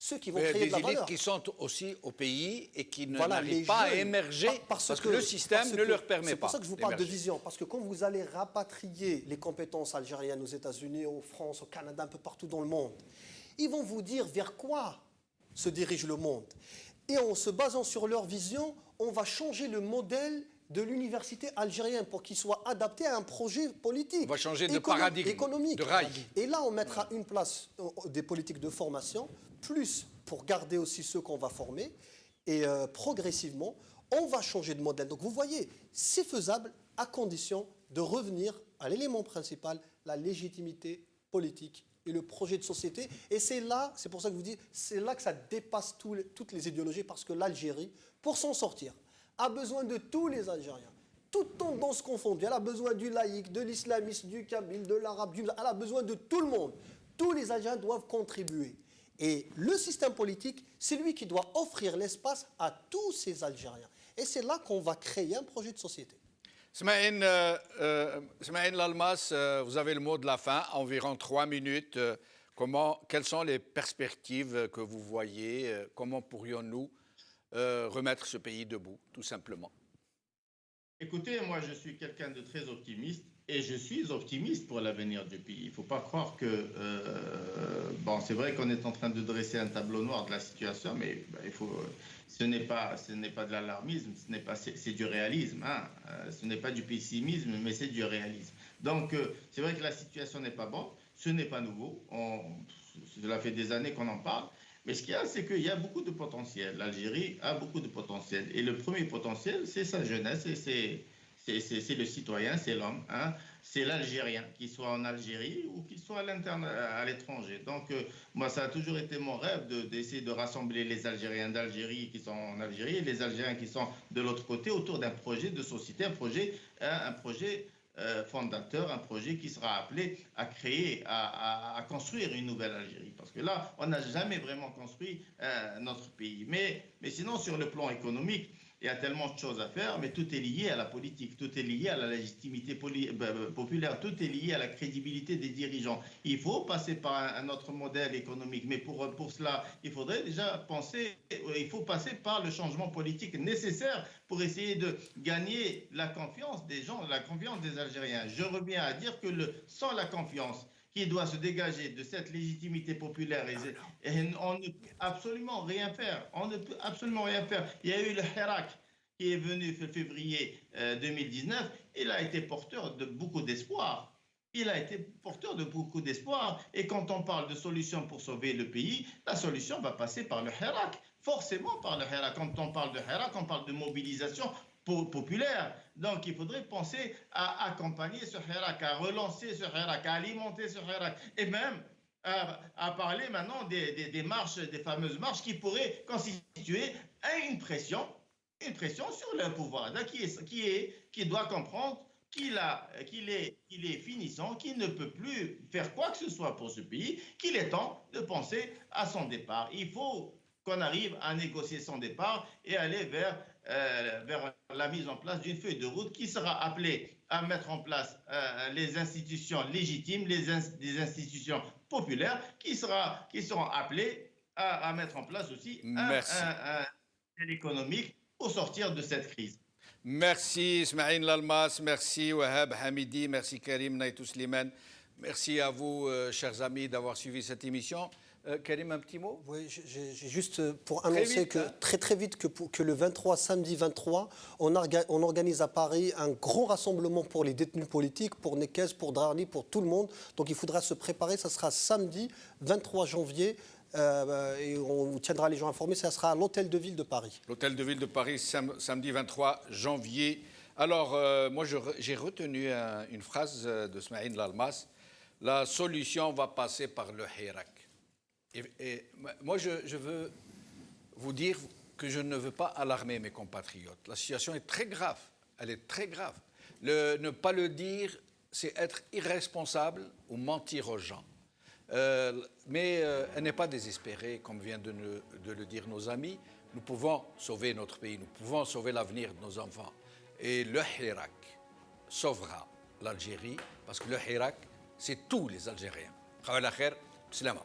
Ceux qui vont créer de la valeur. Des élites qui sont aussi au pays et qui n'arrivent pas à émerger parce que le système ne leur permet pas. C'est pour ça que je vous parle de vision. Parce que quand vous allez rapatrier les compétences algériennes aux États-Unis, en France, au Canada, un peu partout dans le monde, ils vont vous dire vers quoi se dirige le monde. Et en se basant sur leur vision, on va changer le modèle de l'université algérienne pour qu'il soit adapté à un projet politique. On va changer de paradigme, économique. de rail. Et là, on mettra une place des politiques de formation, plus pour garder aussi ceux qu'on va former, Et progressivement, on va changer de modèle. Donc vous voyez, c'est faisable à condition de revenir à l'élément principal, la légitimité politique et le projet de société. Et c'est là, c'est pour ça que je vous dis, c'est là que ça dépasse toutes les idéologies, parce que l'Algérie, pour s'en sortir, a besoin de tous les Algériens. Toute tendance confondue. Elle a besoin du laïc, de l'islamiste, du kabyle, de l'arabe, elle a besoin de tout le monde. Tous les Algériens doivent contribuer. Et le système politique, c'est lui qui doit offrir l'espace à tous ces Algériens. Et c'est là qu'on va créer un projet de société. Smaïn Lalmas, vous avez le mot de la fin, environ 3 minutes. Quelles sont les perspectives que vous voyez? Comment pourrions-nous remettre ce pays debout, tout simplement? Écoutez, moi je suis quelqu'un de très optimiste et je suis optimiste pour l'avenir du pays. Il ne faut pas croire que... bon, c'est vrai qu'on est en train de dresser un tableau noir de la situation, mais ce n'est pas de l'alarmisme, c'est du réalisme. Hein. Ce n'est pas du pessimisme, mais c'est du réalisme. Donc c'est vrai que la situation n'est pas bonne, ce n'est pas nouveau. Cela fait des années qu'on en parle. Mais ce qu'il y a, c'est qu'il y a beaucoup de potentiel. L'Algérie a beaucoup de potentiel. Et le premier potentiel, c'est sa jeunesse, c'est le citoyen, c'est l'homme. Hein. C'est l'Algérien, qu'il soit en Algérie ou qu'il soit à l'étranger. Donc, moi, ça a toujours été mon rêve d'essayer de rassembler les Algériens d'Algérie qui sont en Algérie et les Algériens qui sont de l'autre côté autour d'un projet de société, un projet fondateur, un projet qui sera appelé à créer, à construire une nouvelle Algérie. Parce que là, on n'a jamais vraiment construit notre pays. Mais sinon, sur le plan économique, il y a tellement de choses à faire, mais tout est lié à la politique, tout est lié à la légitimité populaire, tout est lié à la crédibilité des dirigeants. Il faut passer par un autre modèle économique, mais pour cela, il faudrait déjà il faut passer par le changement politique nécessaire pour essayer de gagner la confiance des gens, la confiance des Algériens. Je reviens à dire que sans la confiance qui doit se dégager de cette légitimité populaire, et on ne peut absolument rien faire. On ne peut absolument rien faire. Il y a eu le Hirak qui est venu en février 2019. Il a été porteur de beaucoup d'espoir. Il a été porteur de beaucoup d'espoir. Et quand on parle de solution pour sauver le pays, la solution va passer par le Hirak. Forcément par le Hirak. Quand on parle de Hirak, on parle de mobilisation populaire. Donc, il faudrait penser à accompagner ce Hirak, à relancer ce Hirak, à alimenter ce Hirak, et même à parler maintenant des marches, des fameuses marches qui pourraient constituer une pression sur le pouvoir, qui doit comprendre qu'il est finissant, qu'il ne peut plus faire quoi que ce soit pour ce pays, qu'il est temps de penser à son départ. Il faut qu'on arrive à négocier son départ et aller vers la mise en place d'une feuille de route qui sera appelée à mettre en place les institutions légitimes, des institutions populaires qui seront appelées à mettre en place aussi un modèle économique pour sortir de cette crise. Merci Smaïn Lalmas, merci Wahab Hamidi, merci Karim Naïtou Slimane. Merci à vous, chers amis, d'avoir suivi cette émission. Karim, un petit mot? Oui, j'ai juste pour annoncer très vite que le 23, samedi 23, on organise à Paris un grand rassemblement pour les détenus politiques, pour Nekez, pour Drarni, pour tout le monde. Donc il faudra se préparer. Ça sera samedi 23 janvier. Et on tiendra les gens informés. Ça sera à l'Hôtel de Ville de Paris. L'Hôtel de Ville de Paris, samedi 23 janvier. Alors, moi, j'ai retenu une phrase de Smaïn Lalmas. La solution va passer par le Hirak. Et moi, je veux vous dire que je ne veux pas alarmer mes compatriotes. La situation est très grave. Elle est très grave. Ne pas le dire, c'est être irresponsable ou mentir aux gens. Mais elle n'est pas désespérée, comme viennent de le dire nos amis. Nous pouvons sauver notre pays, nous pouvons sauver l'avenir de nos enfants. Et le Hirak sauvera l'Algérie, parce que le Hirak, c'est tous les Algériens. Khawala khair, salama.